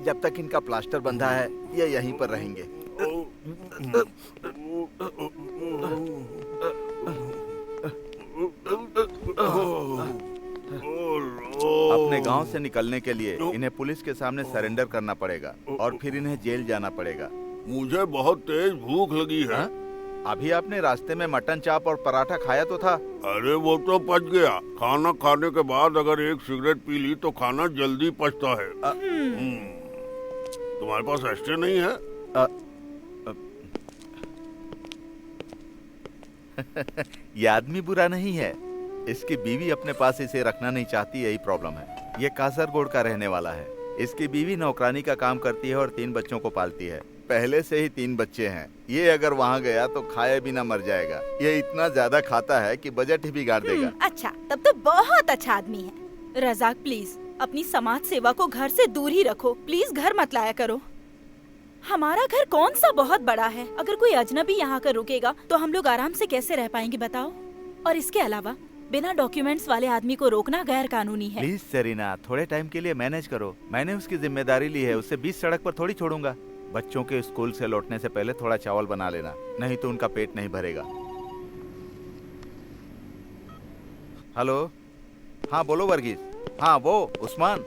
जब तक इनका प्लास्टर बंधा है ये यहीं पर रहेंगे। अपने गांव से निकलने के लिए इन्हें पुलिस के सामने सरेंडर करना पड़ेगा और फिर इन्हें जेल जाना पड़ेगा। मुझे बहुत तेज भूख लगी है। अभी आपने रास्ते में मटन चाप और पराठा खाया तो था। अरे वो तो पच गया। खाना खाने के बाद अगर एक सिगरेट पी ली तो खाना जल्दी पचता है। तुम्हारे पास एस्ट्रे नहीं है? ये आदमी बुरा नहीं है, इसकी बीवी अपने पास इसे रखना नहीं चाहती, यही प्रॉब्लम है। ये कासरगोड का रहने वाला है। इसकी बीवी नौकरानी का काम करती है और 3 बच्चों को पालती है। पहले से ही 3 बच्चे हैं। ये अगर वहाँ गया तो खाए बिना मर जाएगा। ये इतना ज्यादा खाता है कि बजट ही बिगाड़ देगा। अच्छा, तब तो बहुत अच्छा आदमी है। रजाक प्लीज अपनी समाज सेवा को घर से दूर ही रखो। प्लीज घर मत लाया करो। हमारा घर कौन सा बहुत बड़ा है, अगर कोई अजनबी यहाँ कर रुकेगा तो हम लोग आराम से कैसे रह पाएंगे बताओ। और इसके अलावा बिना डॉक्यूमेंट्स वाले आदमी को रोकना गैर कानूनी है। प्लीज सेरीना, थोड़े टाइम के लिए मैनेज करो। मैंने उसकी जिम्मेदारी ली है, उससे 20 सड़क पर थोड़ी छोड़ूंगा। बच्चों के स्कूल से लौटने से पहले थोड़ा चावल बना लेना, नहीं तो उनका पेट नहीं भरेगा। हेलो, हाँ बोलो वर्गीस। हाँ वो उस्मान,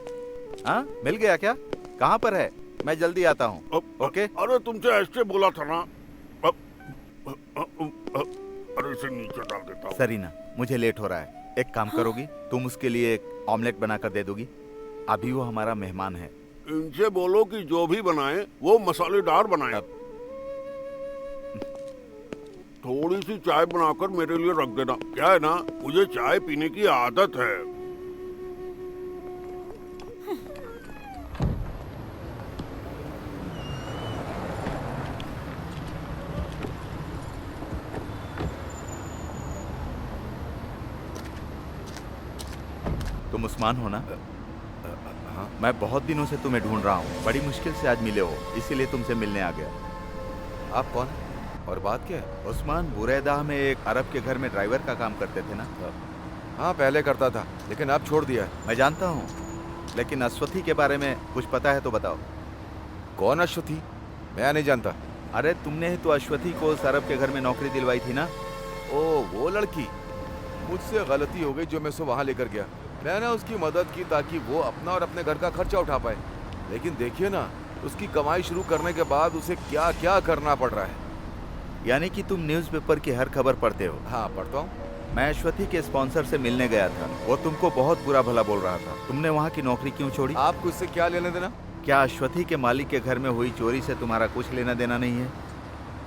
हाँ मिल गया क्या? कहाँ पर है? मैं जल्दी आता हूँ। ओके। अरे तुमसे ऐसे बोला था ना। अरे इसे नीचे डाल देता हूँ। सरीना, मुझे लेट हो रहा है। एक काम करोगी, तुम उसके लिए एक ऑमलेट बनाकर दे दोगी? अभी वो हमारा मेहमान है। इनसे बोलो कि जो भी बनाए वो मसालेदार बनाए। थोड़ी सी चाय बनाकर मेरे लिए रख देना। क्या है ना, मुझे चाय पीने की आदत है। तुम उस्मान हो ना? हाँ। मैं बहुत दिनों से तुम्हें ढूंढ रहा हूँ, बड़ी मुश्किल से आज मिले हो, इसीलिए तुमसे मिलने आ गया। आप कौन है और बात क्या है? उस्मान, बुरैदा में एक अरब के घर में ड्राइवर का काम करते थे ना? हाँ, पहले करता था, लेकिन अब छोड़ दिया है। मैं जानता हूँ, लेकिन अश्वथी के बारे में कुछ पता है तो बताओ। कौन अश्वथी? मैं नहीं जानता। अरे तुमने ही तो अश्वथी को उस अरब के घर में नौकरी दिलवाई थी ना? ओ, वो लड़की। मुझसे गलती हो गई जो मैं उसे वहाँ लेकर गया। मैंने उसकी मदद की ताकि वो अपना और अपने घर का खर्चा उठा पाए, लेकिन देखिए ना, उसकी कमाई शुरू करने के बाद उसे क्या क्या करना पड़ रहा है। यानी कि तुम न्यूज़पेपर की हर खबर पढ़ते हो? हाँ, पढ़ता हूँ। मैं अश्वथी के स्पॉन्सर से मिलने गया था, वो तुमको बहुत बुरा भला बोल रहा था। तुमने वहाँ की नौकरी क्यों छोड़ी? आपको इससे क्या लेने देना? क्या अश्वथी के मालिक के घर में हुई चोरी से तुम्हारा कुछ लेना देना नहीं है?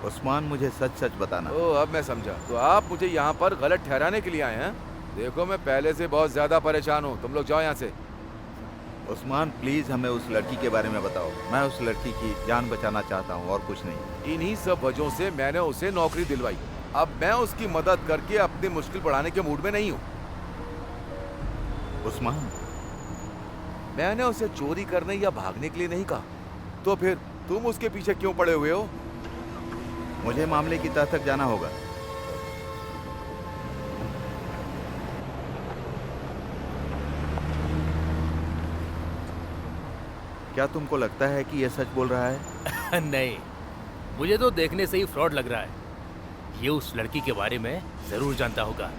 उस्मान, मुझे सच सच बताना। ओह, अब मैं समझा। तो आप मुझे यहाँ पर गलत ठहराने के लिए आए हैं? देखो, मैं पहले से बहुत ज्यादा परेशान हूँ, तुम लोग जाओ यहाँ से। उस्मान, प्लीज हमें उस लड़की के बारे में बताओ। मैं उस लड़की की जान बचाना चाहता हूँ और कुछ नहीं। इन्हीं सब वजहों से मैंने उसे नौकरी दिलवाई। अब मैं उसकी मदद करके अपनी मुश्किल बढ़ाने के मूड में नहीं हूँ। उस्मान, मैंने उसे चोरी करने या भागने के लिए नहीं कहा, तो फिर तुम उसके पीछे क्यों पड़े हुए हो? मुझे मामले की तह तक जाना होगा। क्या तुमको लगता है कि यह सच बोल रहा है? नहीं, मुझे तो देखने से ही फ्रॉड लग रहा है। ये उस लड़की के बारे में जरूर जानता होगा।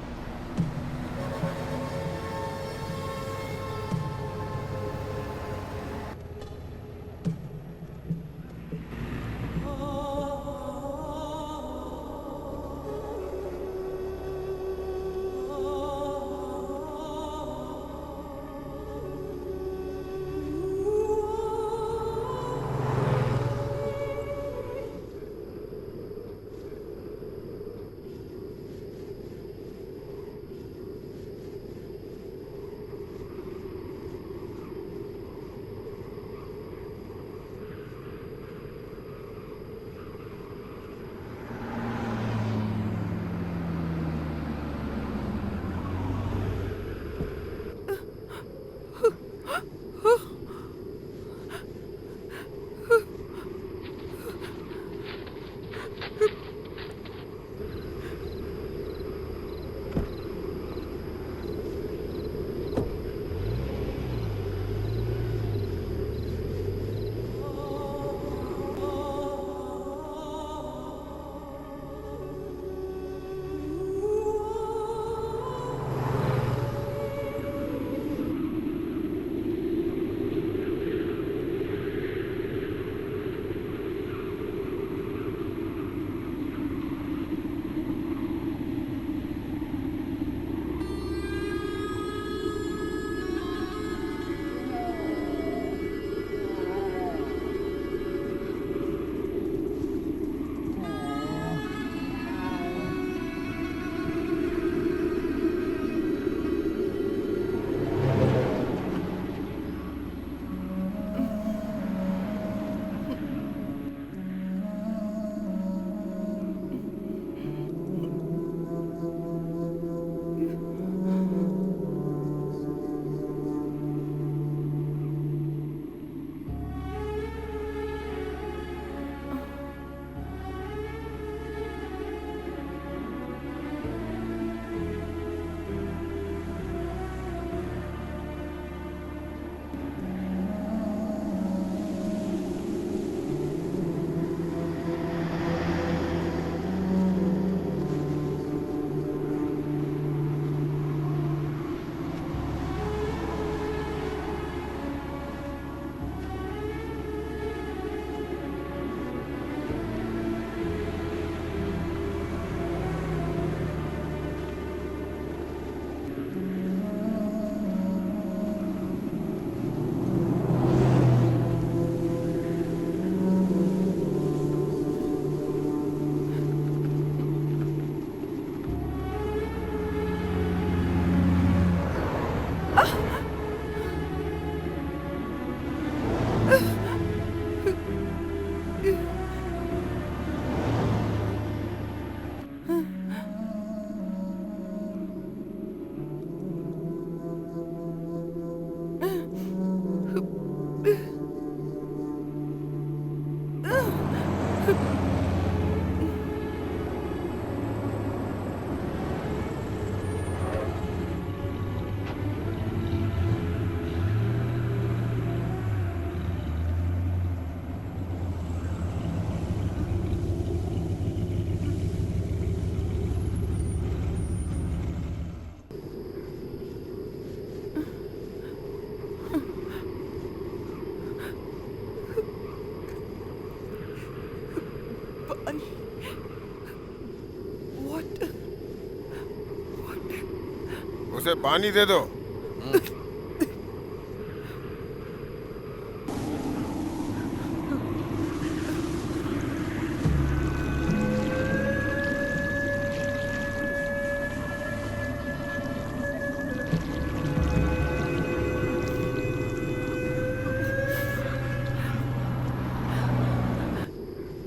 उसे पानी दे दो।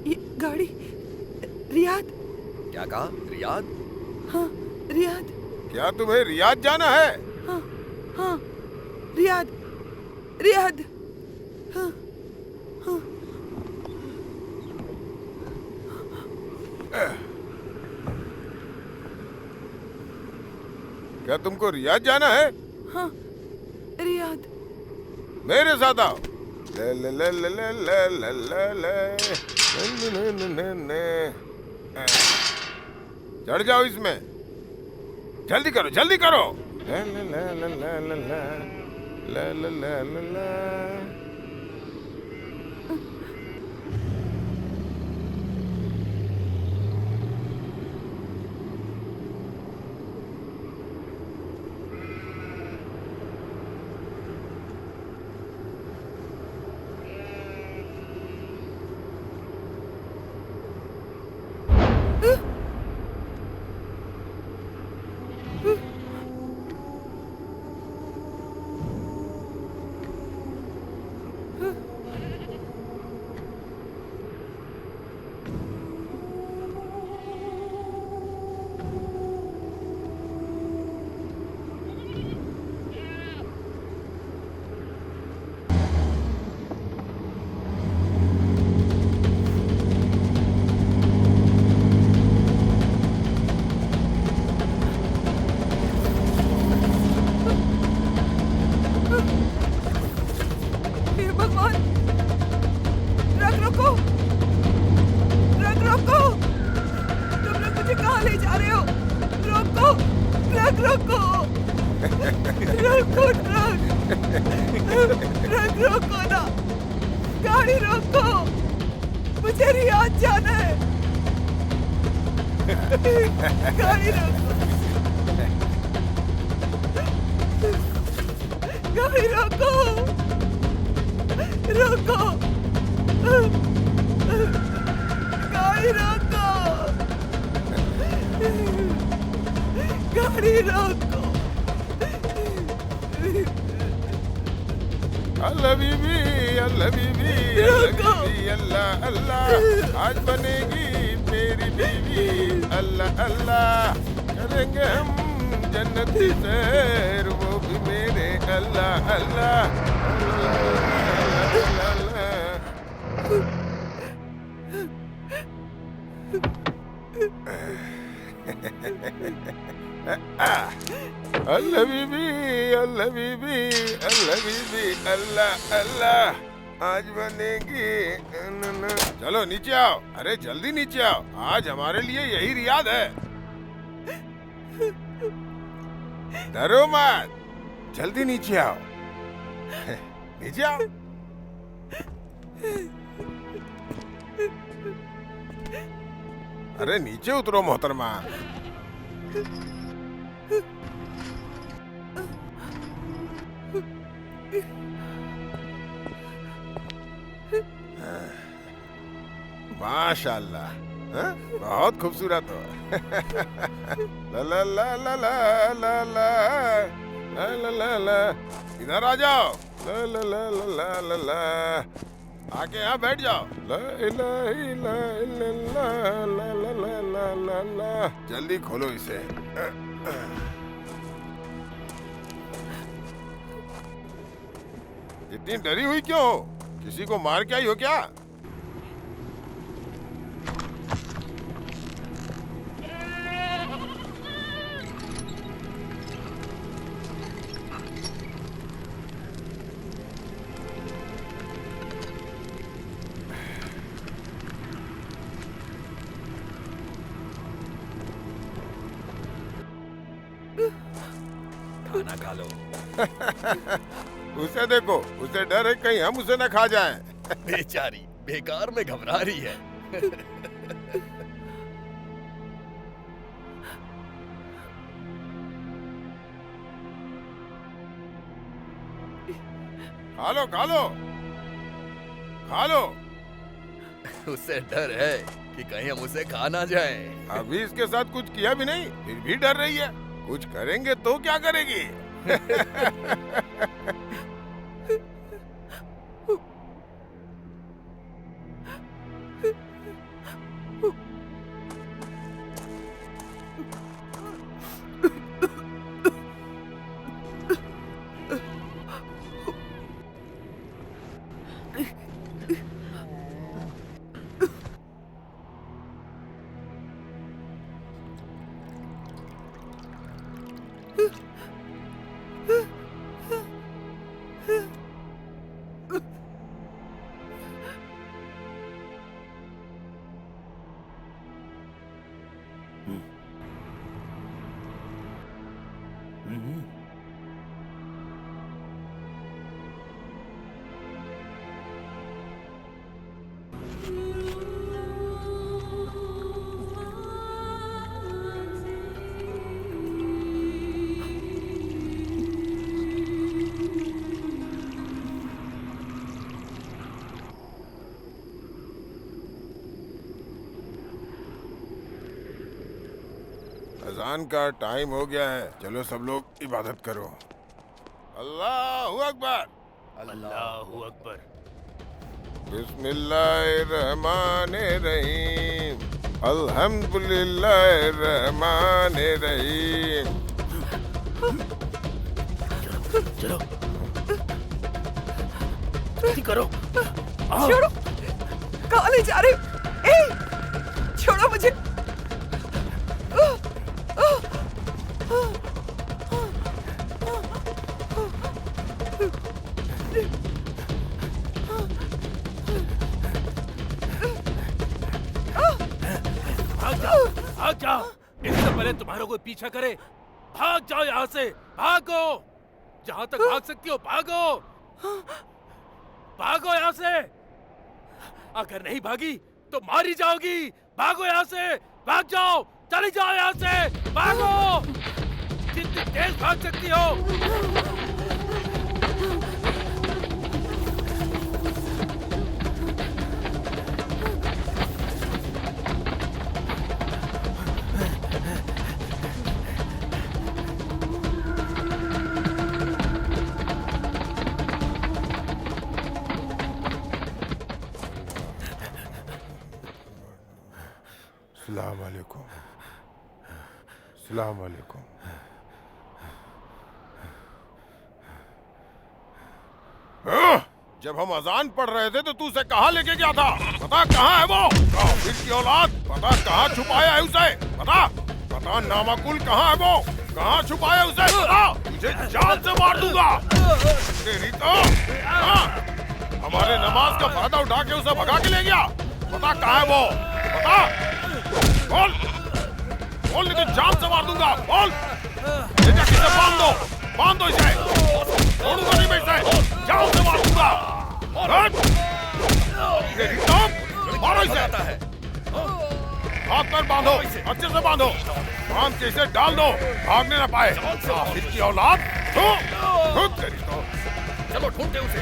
ये गाड़ी रियाद। क्या कहा? रियाद? हाँ रियाद। क्या तुम्हें रियाद जाना है? हाँ हाँ रियाद रियाद। हाँ हाँ। क्या तुमको रियाद जाना है? हाँ रियाद। मेरे साथ आओ। ले ले ले ले ले ले ले ले ले। चढ़ जाओ इसमें, जल्दी करो जल्दी करो। ले ले ले ले ले ले ले ले ले ले ले। हे भगवान, ट्रक रोको, ट्रक रोको। तुम लोग मुझे कहाँ ले जा रहे हो? रोको, ट्रक रोको, रोको ट्रक रोको ना, गाड़ी रोको, मुझे रियाद जाना है। गाड़ी रोको, गाड़ी रोको, रोको, गाड़ी रोको, गाड़ी रोको। अल्लाह बीबी, अल्लाह बीबी, अल्लाह बीबी, अल्लाह अल्लाह, आज बनेगी मेरी बीवी। अल्लाह अल्लाह, करेंगे हम जन्नती सैर, वो भी मेरे। अल्लाह अल्लाह, अल्लाह अल्लाह। अल्लाह बीबी, अल्लाह बीबी, अल्लाह बीबी, अल्लाह अल्लाह, आज बनेगी। चलो नीचे आओ, अरे जल्दी नीचे आओ, आज हमारे लिए यही रियाद है। डरो मत, जल्दी नीचे आओ, नीचे आओ। अरे नीचे उतरो मोहतरमा। माशाल्लाह, हाँ? बहुत खूबसूरत हो। ला ला ला ला ला ला ला ला ला ला, इधर आ जाओ। ला ला ला ला ला ला, आके यहाँ बैठ जाओ। ला इलाहा इल्लल्लाह, ला ला ला ला ला ला। जल्दी खोलो इसे। इतनी डरी हुई क्यों हो? किसी को मार के आई हो क्या? खाना खा लो। उसे देखो, उसे डर है कहीं हम उसे न खा जाएं। बेचारी बेकार में घबरा रही है। खा लो खा लो खा लो। उसे डर है कि कहीं हम उसे खा ना जाए। अभी इसके साथ कुछ किया भी नहीं, फिर भी डर रही है। कुछ करेंगे तो क्या करेगी? अजान का टाइम हो गया है, चलो सब लोग इबादत करो। अल्लाहु अकबर। अल्लाहु अकबर। बिस्मिल्लाहिर्रहमानिर्रहीम। अल्हम्दुलिल्लाहिर्रहमानिर्रहीम। चलो जल्दी करो। छोड़ो, कहाँ ले जा रहे हो? ए, छोड़ो मुझे। भाग जाओ, इससे पहले तुम्हारा कोई पीछा करे। भाग जाओ यहाँ से, भागो, जहाँ तक भाग सकती हो भागो, भागो यहाँ से। अगर नहीं भागी तो मारी जाओगी। भागो यहाँ से, भाग जाओ, चली जाओ यहाँ से, भागो, जितनी तेज भाग सकती हो। अस्सलाम वालेकुम। अस्सलाम वालेकुम। जब हम अजान पढ़ रहे थे तो तू उसे कहाँ लेके गया था? पता कहाँ है वो? काफिर की औलाद, पता कहाँ छुपाया है उसे? पता नामाकुल कहाँ है वो? कहाँ छुपाया उसे? पता, तुझे जान से मार दूंगा। तेरी तो हमारे नमाज का फायदा उठा के उसे भगा के ले गया। पता कहाँ है वो? पता, बोल बोल, नहीं तो जान से मार दूंगा। बोल, ये जाके इसे बांध दो इसे। छोड़ूंगा नहीं मैं इसे, जान से मार दूंगा। मारो इसे। हाथ पर बांधो, अच्छे से बांधो, बांध के इसे डाल दो, भागने ना पाए। काफिर की औलाद, तेरी तो। चलो ढूंढते उसे।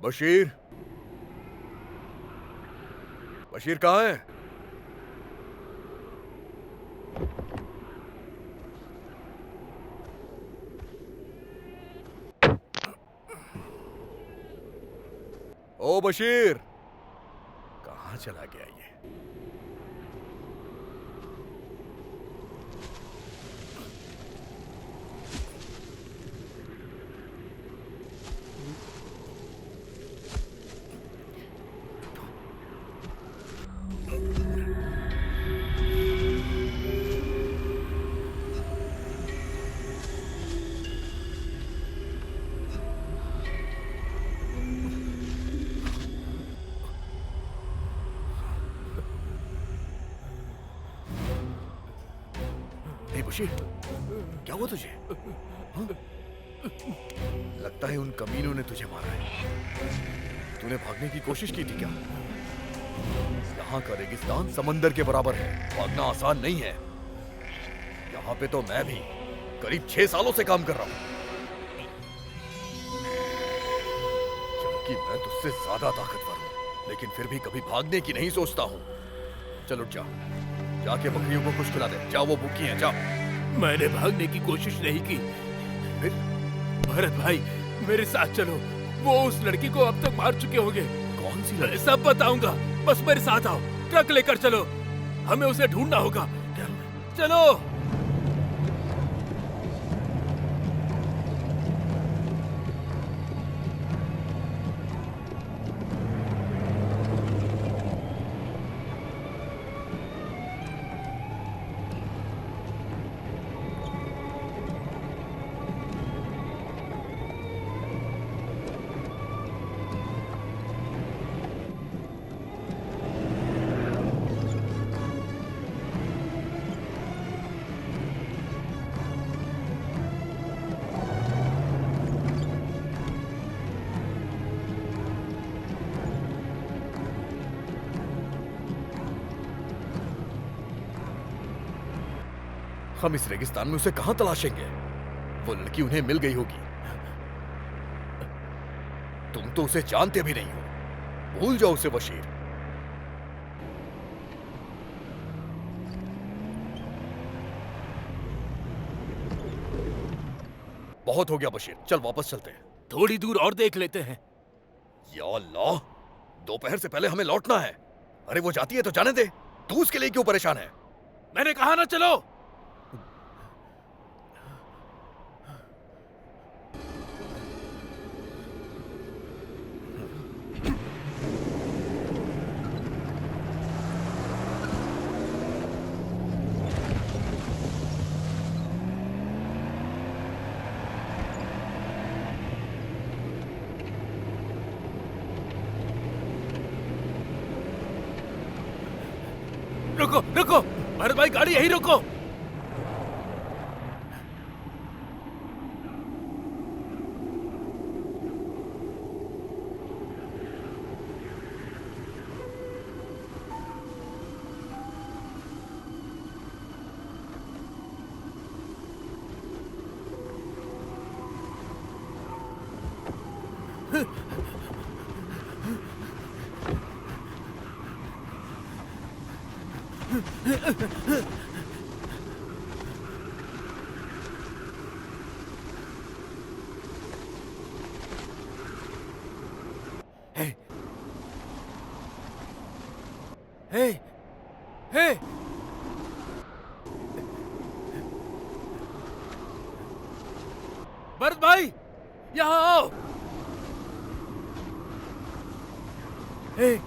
बशीर, बशीर कहाँ है? ओ बशीर, कहाँ चला गया ये? बशीर, क्या हुआ तुझे? हाँ? लगता है उन कमीनों ने तुझे मारा है। तूने भागने की कोशिश की थी क्या? यहाँ का रेगिस्तान समंदर के बराबर है, भागना आसान नहीं है। यहाँ पे तो मैं भी करीब 6 सालों से काम कर रहा हूँ, जबकि मैं तुझसे ज्यादा ताकतवर हूँ, लेकिन फिर भी कभी भागने की नहीं सोचता हूँ। चल उठ जा, जाके बकरियों को कुछ खिला दे। जाओ, वो भूखी हैं, जाओ। मैंने भागने की कोशिश नहीं की। फिर? भरत भाई, मेरे साथ चलो। वो उस लड़की को अब तक मार चुके होंगे। कौन सी लड़की? सब बताऊंगा, बस मेरे साथ आओ। ट्रक लेकर चलो, हमें उसे ढूंढना होगा। चलो। हम इस रेगिस्तान में उसे कहां तलाशेंगे? वो लड़की उन्हें मिल गई होगी। तुम तो उसे जानते भी नहीं हो, भूल जाओ उसे बशीर। बहुत हो गया बशीर, चल वापस चलते हैं। थोड़ी दूर और देख लेते हैं। या अल्लाह, दोपहर से पहले हमें लौटना है। अरे वो जाती है तो जाने दे, तू उसके लिए क्यों परेशान है? मैंने कहा ना चलो। रुको रुको, भरत भाई गाड़ी यहीं रोको। हे, हे, भरत भाई, यहाँ आओ। हे,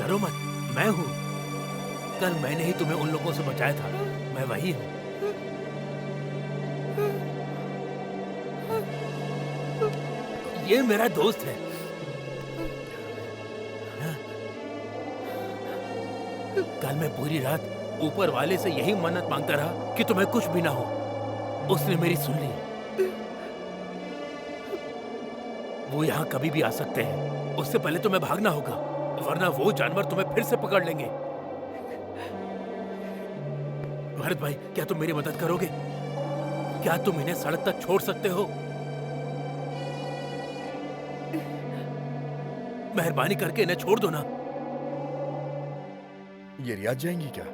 डरो मत, मैं हूँ। कल मैंने ही तुम्हें उन लोगों से बचाया था, मैं वही हूँ। ये मेरा दोस्त है। कल मैं पूरी रात ऊपर वाले से यही मन्नत मांगता रहा कि तुम्हें कुछ भी ना हो। उसने मेरी सुन ली। वो यहाँ कभी भी आ सकते हैं, उससे पहले तुम्हें भागना होगा, वरना वो जानवर तुम्हें फिर से पकड़ लेंगे। भरत भाई, क्या तुम मेरी मदद करोगे? क्या तुम इन्हें सड़क तक छोड़ सकते हो? मेहरबानी करके इन्हें छोड़ दो ना। ये रियाद जाएंगी क्या?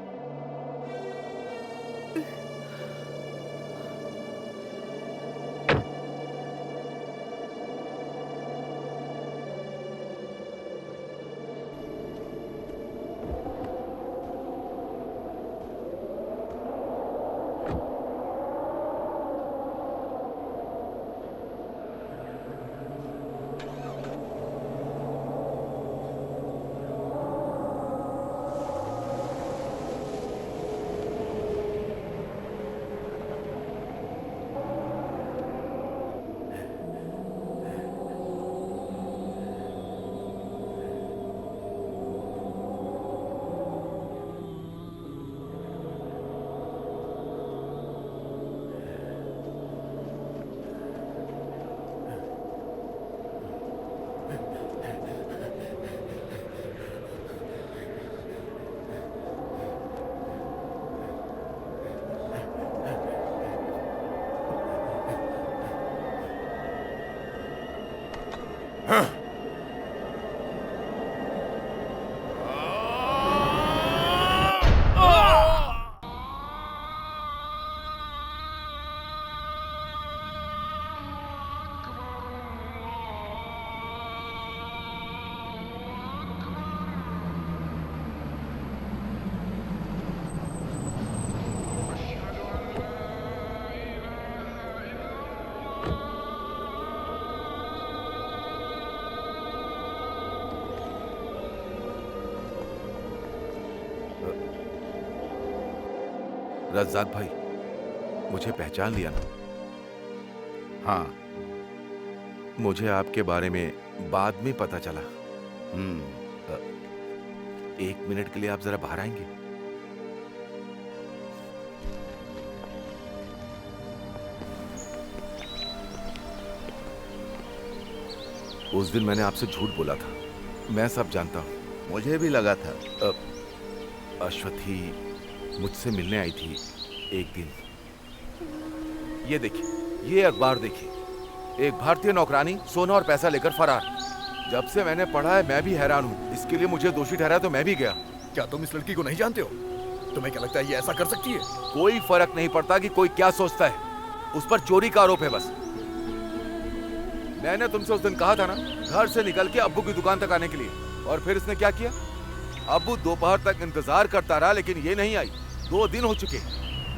रज़ाक भाई, मुझे पहचान लिया ना? हाँ। मुझे आपके बारे में बाद में पता चला। एक मिनट के लिए आप जरा बाहर आएंगे? उस दिन मैंने आपसे झूठ बोला था, मैं सब जानता हूं। मुझे भी लगा था। अश्वथी मुझसे मिलने आई थी एक दिन। ये देखिए, ये अखबार देखिए, एक भारतीय नौकरानी सोना और पैसा लेकर फरार। जब से मैंने पढ़ा है मैं भी हैरान हूँ। इसके लिए मुझे दोषी ठहराया तो मैं भी गया। क्या तुम इस लड़की को नहीं जानते हो? तुम्हें क्या लगता है ये ऐसा कर सकती है? कोई फर्क नहीं पड़ता कि कोई क्या सोचता है, उस पर चोरी का आरोप है बस। मैंने तुमसे उस दिन कहा था ना, घर से निकल के अब्बू की दुकान तक आने के लिए, और फिर इसने क्या किया? अब्बू दोपहर तक इंतजार करता रहा लेकिन ये नहीं आई। 2 दिन हो चुके,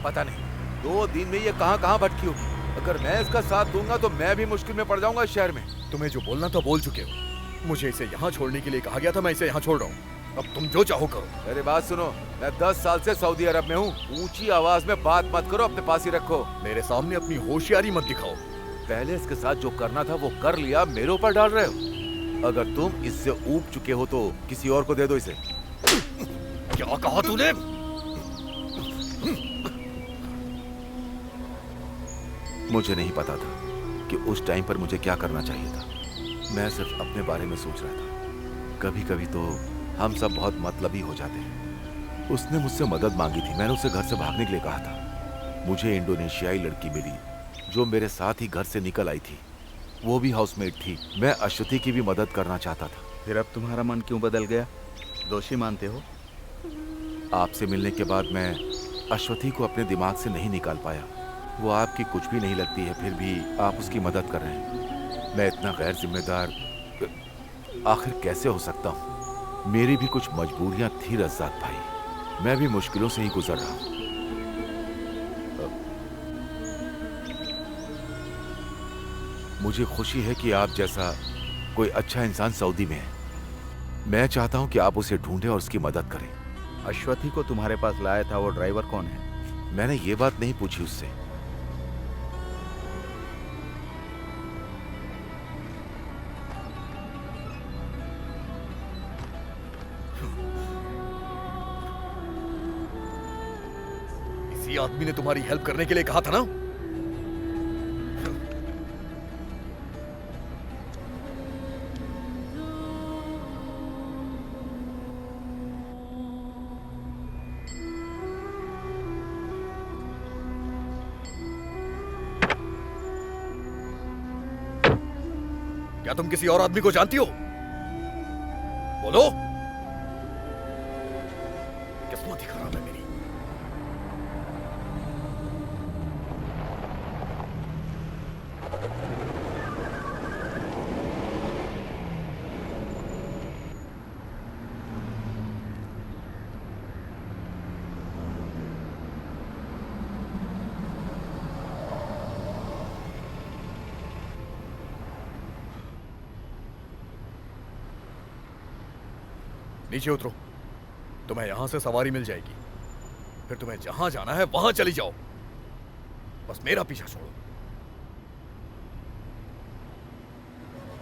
पता नहीं 2 दिन में ये कहां भटकी होगी। अगर मैं इसका साथ दूंगा तो मैं भी मुश्किल में पड़ जाऊंगा इस शहर में। तुम्हें जो बोलना था बोल चुके हो। मुझे इसे यहाँ छोड़ने के लिए कहा गया था, मैं इसे यहाँ छोड़ रहा हूँ। अब तुम जो चाहो करो। मेरी बात सुनो, मैं 10 साल से सऊदी अरब में हूँ। ऊंची आवाज में बात मत करो, अपने पास ही रखो। मेरे सामने अपनी होशियारी मत दिखाओ। पहले इसके साथ जो करना था वो कर लिया, मेरे ऊपर डाल रहे हो। अगर तुम इससे ऊब चुके हो तो किसी और को दे दो इसे। क्या कहा तूने? मुझे नहीं पता था कि उस टाइम पर मुझे क्या करना चाहिए था। मैं सिर्फ अपने बारे में सोच रहा था। कभी कभी तो हम सब बहुत मतलबी हो जाते हैं। उसने मुझसे मदद मांगी थी, मैंने उसे घर से भागने के लिए कहा था। मुझे इंडोनेशियाई लड़की मिली जो मेरे साथ ही घर से निकल आई थी। वो भी हाउसमेट थी। मैं अश्वथी की भी मदद करना चाहता था। फिर अब तुम्हारा मन क्यों बदल गया? दोषी मानते हो? आपसे मिलने के बाद मैं अश्वथी को अपने दिमाग से नहीं निकाल पाया। वो आपकी कुछ भी नहीं लगती है, फिर भी आप उसकी मदद कर रहे हैं। मैं इतना गैर जिम्मेदार आखिर कैसे हो सकता हूँ? मेरी भी कुछ मजबूरियां थी रज़ाक भाई, मैं भी मुश्किलों से ही गुजर रहा हूँ। मुझे खुशी है कि आप जैसा कोई अच्छा इंसान सऊदी में है। मैं चाहता हूँ कि आप उसे ढूंढें और उसकी मदद करें। अश्वथी को तुम्हारे पास लाया था, वो ड्राइवर कौन है? मैंने ये बात नहीं पूछी उससे। इसी आदमी ने तुम्हारी हेल्प करने के लिए कहा था ना? क्या तुम किसी और आदमी को जानती हो? बोलो। किस्मत ही खराब है मेरी। नीचे उतरो, तुम्हें यहां से सवारी मिल जाएगी, फिर तुम्हें जहां जाना है वहां चली जाओ, बस मेरा पीछा छोड़ो।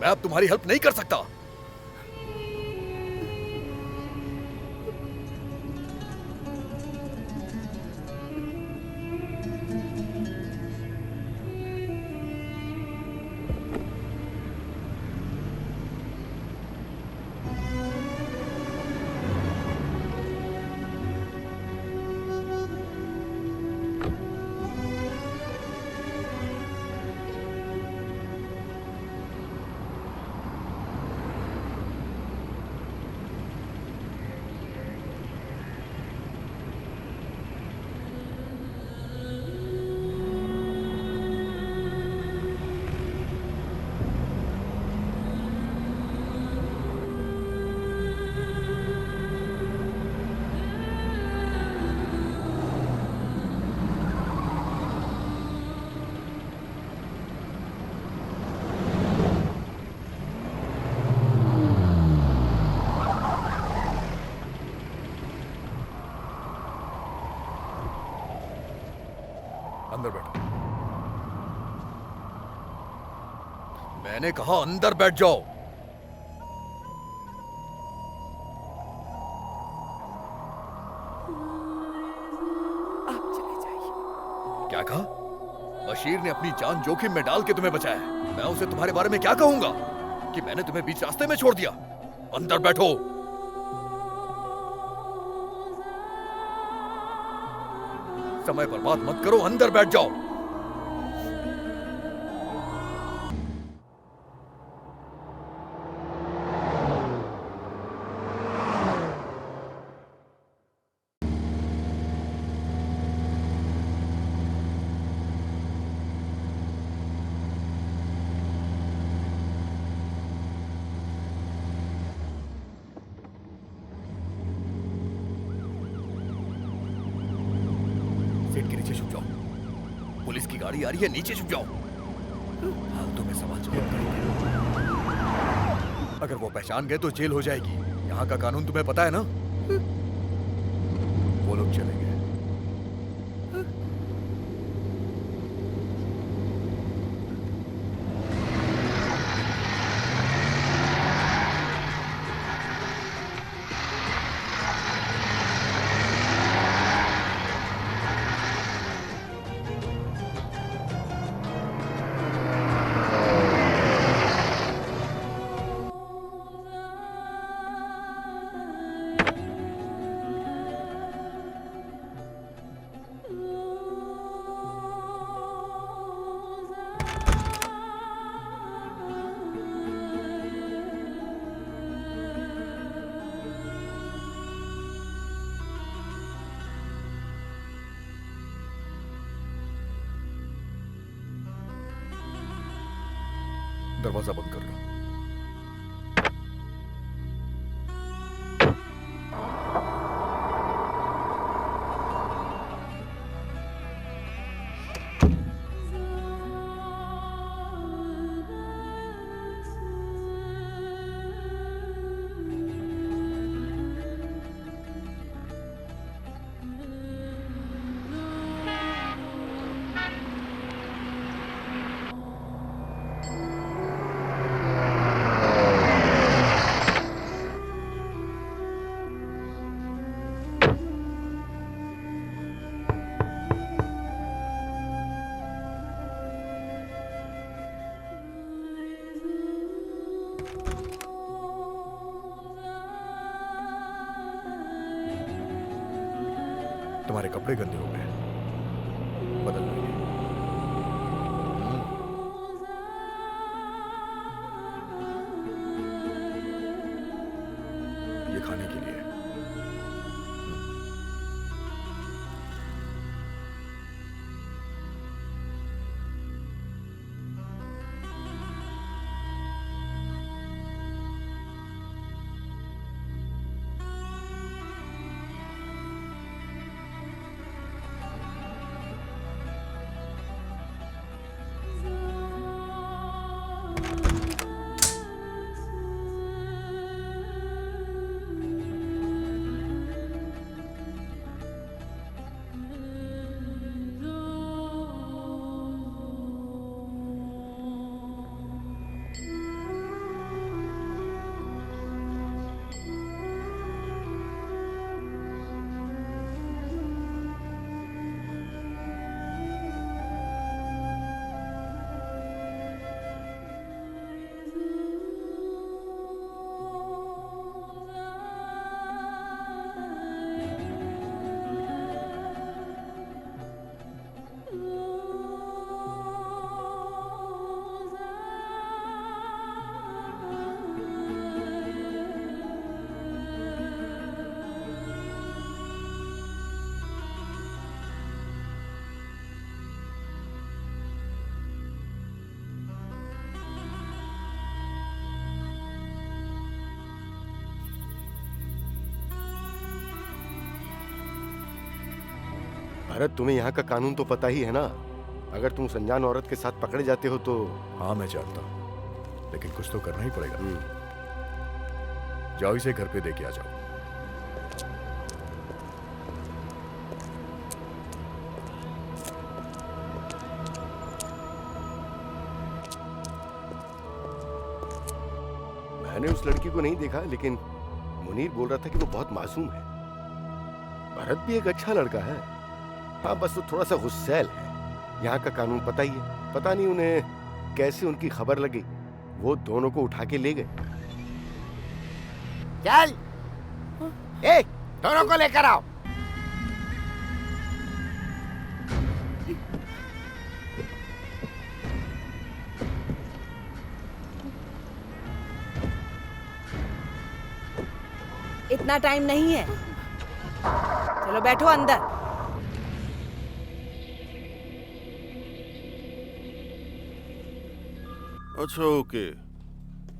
मैं अब तुम्हारी हेल्प नहीं कर सकता। अंदर बैठो। मैंने कहा अंदर बैठ जाओ। आप चले जाइए। क्या कहा? बशीर ने अपनी जान जोखिम में डाल के तुम्हें बचाया है। मैं उसे तुम्हारे बारे में क्या कहूंगा कि मैंने तुम्हें बीच रास्ते में छोड़ दिया? अंदर बैठो। समय बर्बाद मत करो, अंदर बैठ जाओ। सीट के नीचे छुप जाओ। पुलिस की गाड़ी आ रही है, नीचे छुप जाओ। फालतू में सवाल जवाब करेंगे। अगर वो पहचान गए तो जेल हो जाएगी। यहाँ का कानून तुम्हें पता है ना? वो लोग चले गए। दरवाजा बंद कर लो। कपड़े गंदे हो गए, बदल लेंगे। ये खाने के लिए। भरत, तुम्हें यहाँ का कानून तो पता ही है ना। अगर तुम उस अनजान औरत के साथ पकड़े जाते हो तो। हाँ मैं जानता हूँ, लेकिन कुछ तो करना ही पड़ेगा। जाओ इसे घर पे दे के आ जाओ। मैंने उस लड़की को नहीं देखा, लेकिन मुनीर बोल रहा था कि वो बहुत मासूम है। भरत भी एक अच्छा लड़का है। हाँ, बस वो थोड़ा सा गुस्सैल है। यहाँ का कानून पता ही है। पता नहीं उन्हें कैसे उनकी खबर लगी, वो दोनों को उठा के ले गए। चल, ए, दोनों को लेकर आओ। इतना टाइम नहीं है, चलो बैठो अंदर। अच्छा, ओके।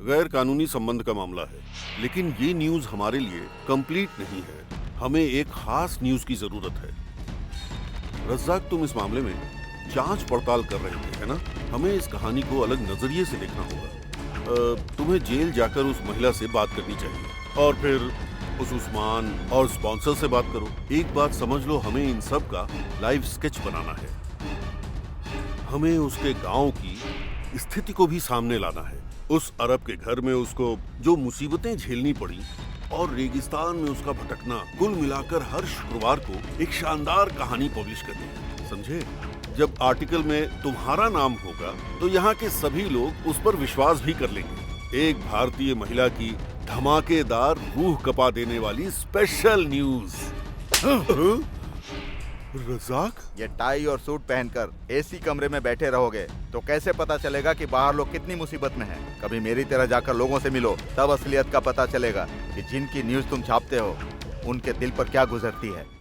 गैर कानूनी संबंध का मामला है, लेकिन ये न्यूज़ हमारे लिए कंप्लीट नहीं है। हमें एक खास न्यूज़ की जरूरत है। रज़ाक, तुम इस मामले में जांच पड़ताल कर रहे थे, है ना? हमें इस कहानी को अलग नजरिए से देखना होगा। तुम्हें जेल जाकर उस महिला से बात करनी चाहिए और फिर उस उस्मान और स्पॉन्सर से बात करो। एक बात समझ लो, हमें इन सब का लाइव स्केच बनाना है। हमें उसके गांव की स्थिति को भी सामने लाना है। उस अरब के घर में उसको जो मुसीबतें झेलनी पड़ी और रेगिस्तान में उसका भटकना, कुल मिलाकर हर शुक्रवार को एक शानदार कहानी पब्लिश करनी है, समझे? जब आर्टिकल में तुम्हारा नाम होगा तो यहाँ के सभी लोग उस पर विश्वास भी कर लेंगे। एक भारतीय महिला की धमाकेदार, रूह कपा देने वाली स्पेशल न्यूज। रज़ाक, ये टाई और सूट पहनकर एसी कमरे में बैठे रहोगे तो कैसे पता चलेगा कि बाहर लोग कितनी मुसीबत में हैं? कभी मेरी तरह जाकर लोगों से मिलो, तब असलियत का पता चलेगा कि जिनकी न्यूज़ तुम छापते हो उनके दिल पर क्या गुजरती है।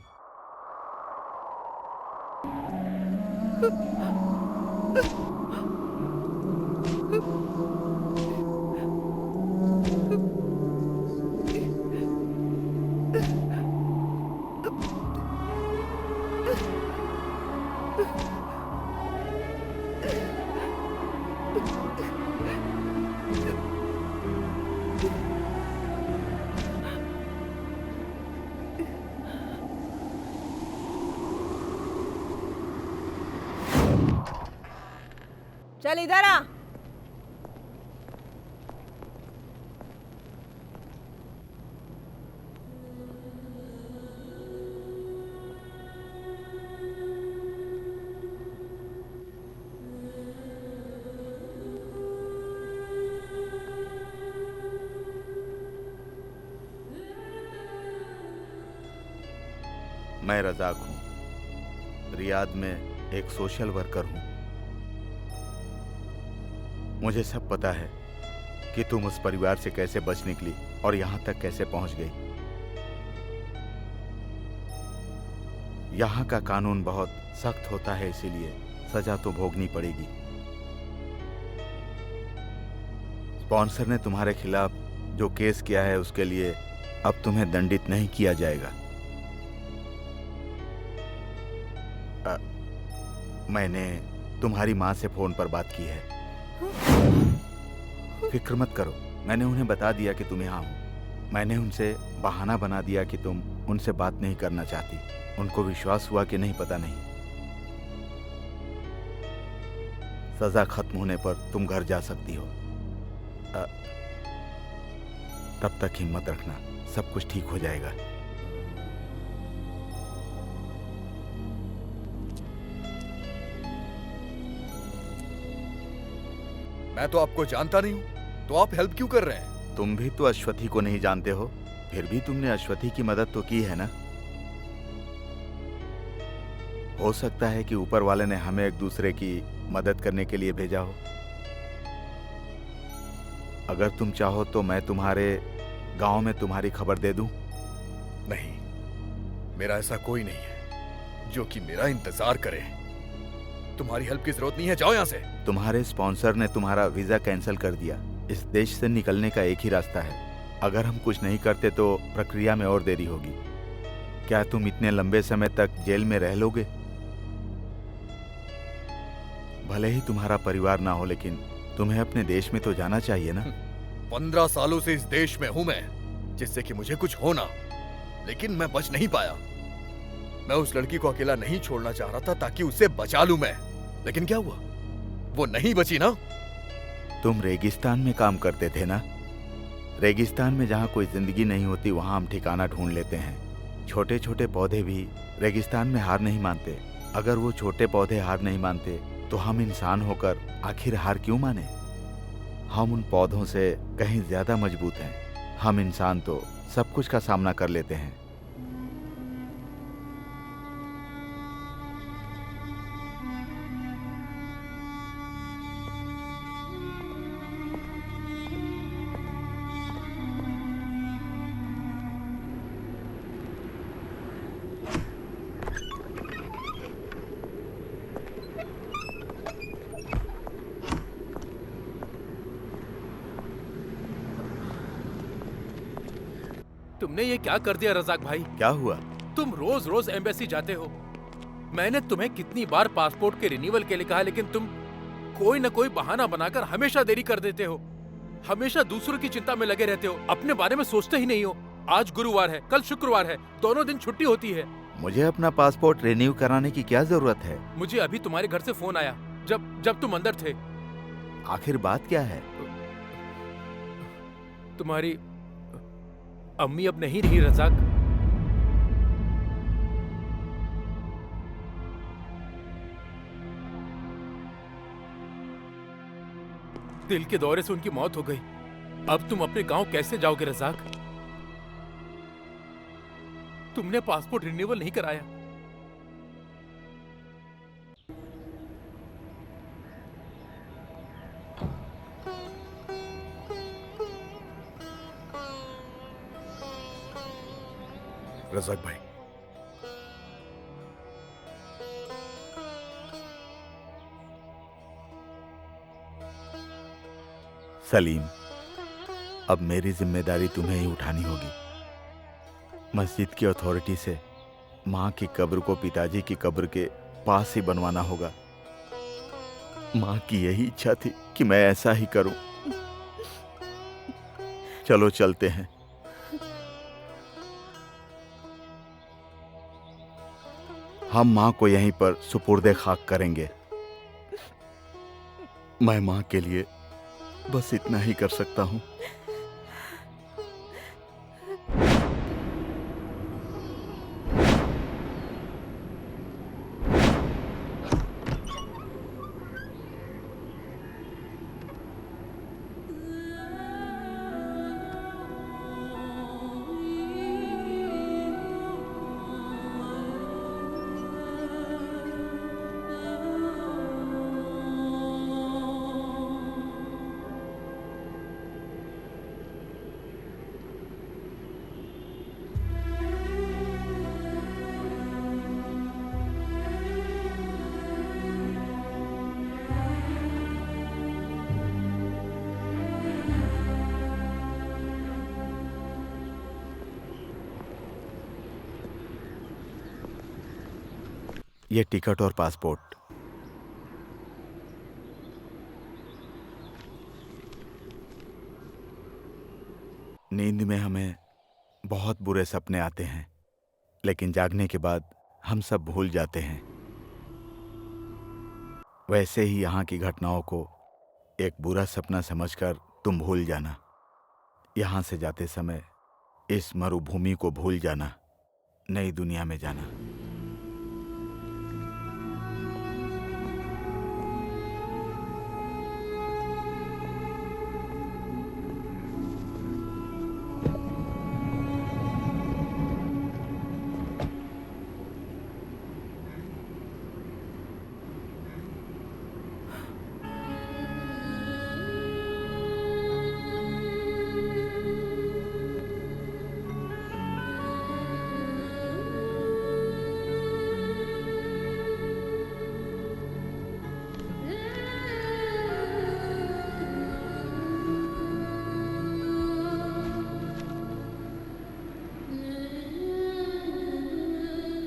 चल इधर आ। मैं रज़ाक हूँ, रियाद में एक सोशल वर्कर हूँ। मुझे सब पता है कि तुम उस परिवार से कैसे बच निकली और यहाँ तक कैसे पहुँच गई। यहाँ का कानून बहुत सख्त होता है, इसीलिए सजा तो भोगनी पड़ेगी। स्पॉन्सर ने तुम्हारे खिलाफ जो केस किया है उसके लिए अब तुम्हें दंडित नहीं किया जाएगा। मैंने तुम्हारी माँ से फोन पर बात की है। फिक्र मत करो, मैंने उन्हें बता दिया कि तुम यहाँ हो। मैंने उनसे बहाना बना दिया कि तुम उनसे बात नहीं करना चाहती। उनको विश्वास हुआ कि नहीं, पता नहीं। सजा खत्म होने पर तुम घर जा सकती हो। तब तक हिम्मत रखना, सब कुछ ठीक हो जाएगा। मैं तो आपको जानता नहीं हूं, तो आप हेल्प क्यों कर रहे हैं? तुम भी तो अश्वथी को नहीं जानते हो, फिर भी तुमने अश्वथी की मदद तो की है ना। हो सकता है कि ऊपर वाले ने हमें एक दूसरे की मदद करने के लिए भेजा हो। अगर तुम चाहो तो मैं तुम्हारे गांव में तुम्हारी खबर दे दूं। नहीं, मेरा ऐसा कोई नहीं है जो कि मेरा इंतजार करे। तुम्हारी हेल्प की जरूरत नहीं है, जाओ यहाँ से। तुम्हारे स्पॉन्सर ने तुम्हारा वीजा कैंसिल कर दिया। इस देश से निकलने का एक ही रास्ता है। अगर हम कुछ नहीं करते तो प्रक्रिया में और देरी होगी। क्या तुम इतने लंबे समय तक जेल में रह लोगे? भले ही तुम्हारा परिवार ना हो, लेकिन तुम्हें अपने देश में तो जाना चाहिए ना। 15 सालों से इस देश में हूं मैं, जिससे कि मुझे कुछ होना, लेकिन मैं बच नहीं पाया। मैं उस लड़की को अकेला नहीं छोड़ना चाह रहा था ताकि उसे बचा लूं मैं, लेकिन क्या हुआ? वो नहीं बची ना। तुम रेगिस्तान में काम करते थे ना। रेगिस्तान में जहाँ कोई जिंदगी नहीं होती वहाँ हम ठिकाना ढूंढ लेते हैं। छोटे छोटे पौधे भी रेगिस्तान में हार नहीं मानते। अगर वो छोटे पौधे हार नहीं मानते तो हम इंसान होकर आखिर हार क्यों माने? हम उन पौधों से कहीं ज्यादा मजबूत हैं। हम इंसान तो सब कुछ का सामना कर लेते हैं। तुमने ये क्या कर दिया रजाक भाई? क्या हुआ? तुम रोज रोज एम्बेसी जाते हो। मैंने तुम्हें कितनी बार पासपोर्ट के रिन्यूअल के लिए कहा, लेकिन तुम कोई न कोई बहाना बनाकर हमेशा देरी कर देते हो। हमेशा दूसरों की चिंता में लगे रहते हो, अपने बारे में सोचते ही नहीं हो। आज गुरुवार है, कल शुक्रवार है, दोनों दिन छुट्टी होती है। मुझे अपना पासपोर्ट रिन्यू कराने की क्या जरूरत है? मुझे अभी तुम्हारे घर से फोन आया जब तुम अंदर थे। आखिर बात क्या है? तुम्हारी अम्मी अब नहीं रही रजाक। दिल के दौरे से उनकी मौत हो गई। अब तुम अपने गांव कैसे जाओगे रजाक? तुमने पासपोर्ट रिन्यूअल नहीं कराया। रज़ाक भाई, सलीम, अब मेरी जिम्मेदारी तुम्हें ही उठानी होगी। मस्जिद की अथॉरिटी से माँ की कब्र को पिताजी की कब्र के पास ही बनवाना होगा। माँ की यही इच्छा थी कि मैं ऐसा ही करूं। चलो चलते हैं। हम माँ को यहीं पर सुपुर्दे खाक करेंगे। मैं माँ के लिए बस इतना ही कर सकता हूँ। ये टिकट और पासपोर्ट। नींद में हमें बहुत बुरे सपने आते हैं, लेकिन जागने के बाद हम सब भूल जाते हैं। वैसे ही यहाँ की घटनाओं को एक बुरा सपना समझकर तुम भूल जाना। यहाँ से जाते समय इस मरुभूमि को भूल जाना, नई दुनिया में जाना।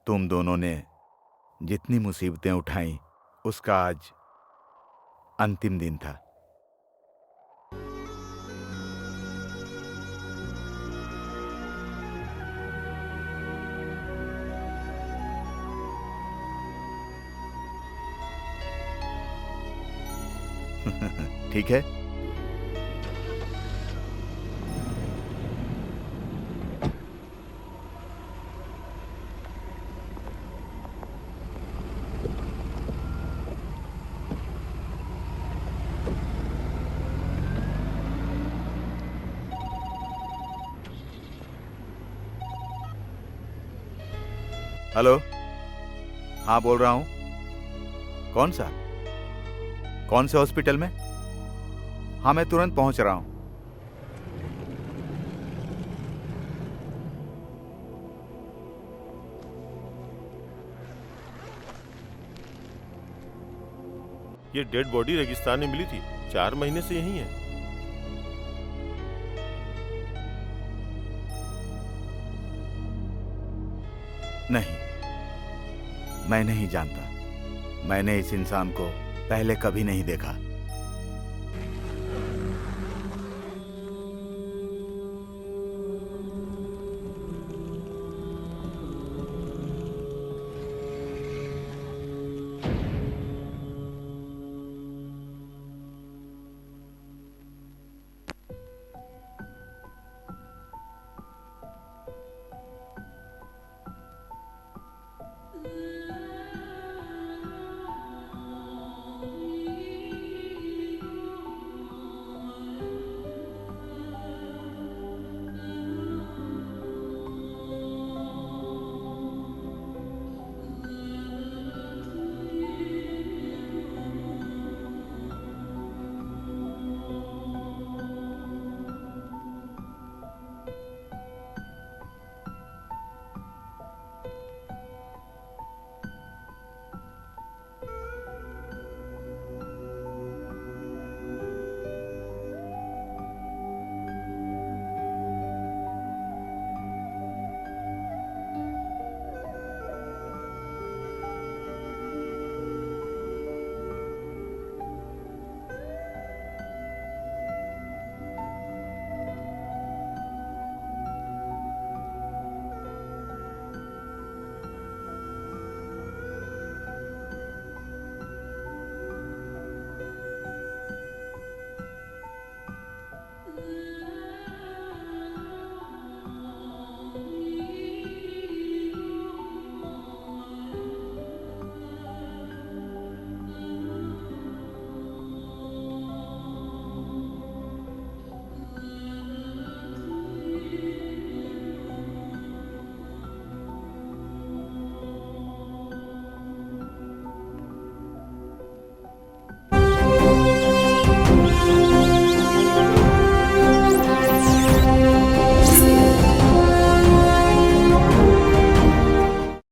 तुम दोनों ने जितनी मुसीबतें उठाई, उसका आज अंतिम दिन था। ठीक है? हेलो, हाँ बोल रहा हूँ। कौन सा? कौन से हॉस्पिटल में? हाँ मैं तुरंत पहुंच रहा हूँ। ये डेड बॉडी रेगिस्तान में मिली थी, 4 महीने से यहीं है। नहीं, मैं नहीं जानता। मैंने इस इंसान को पहले कभी नहीं देखा।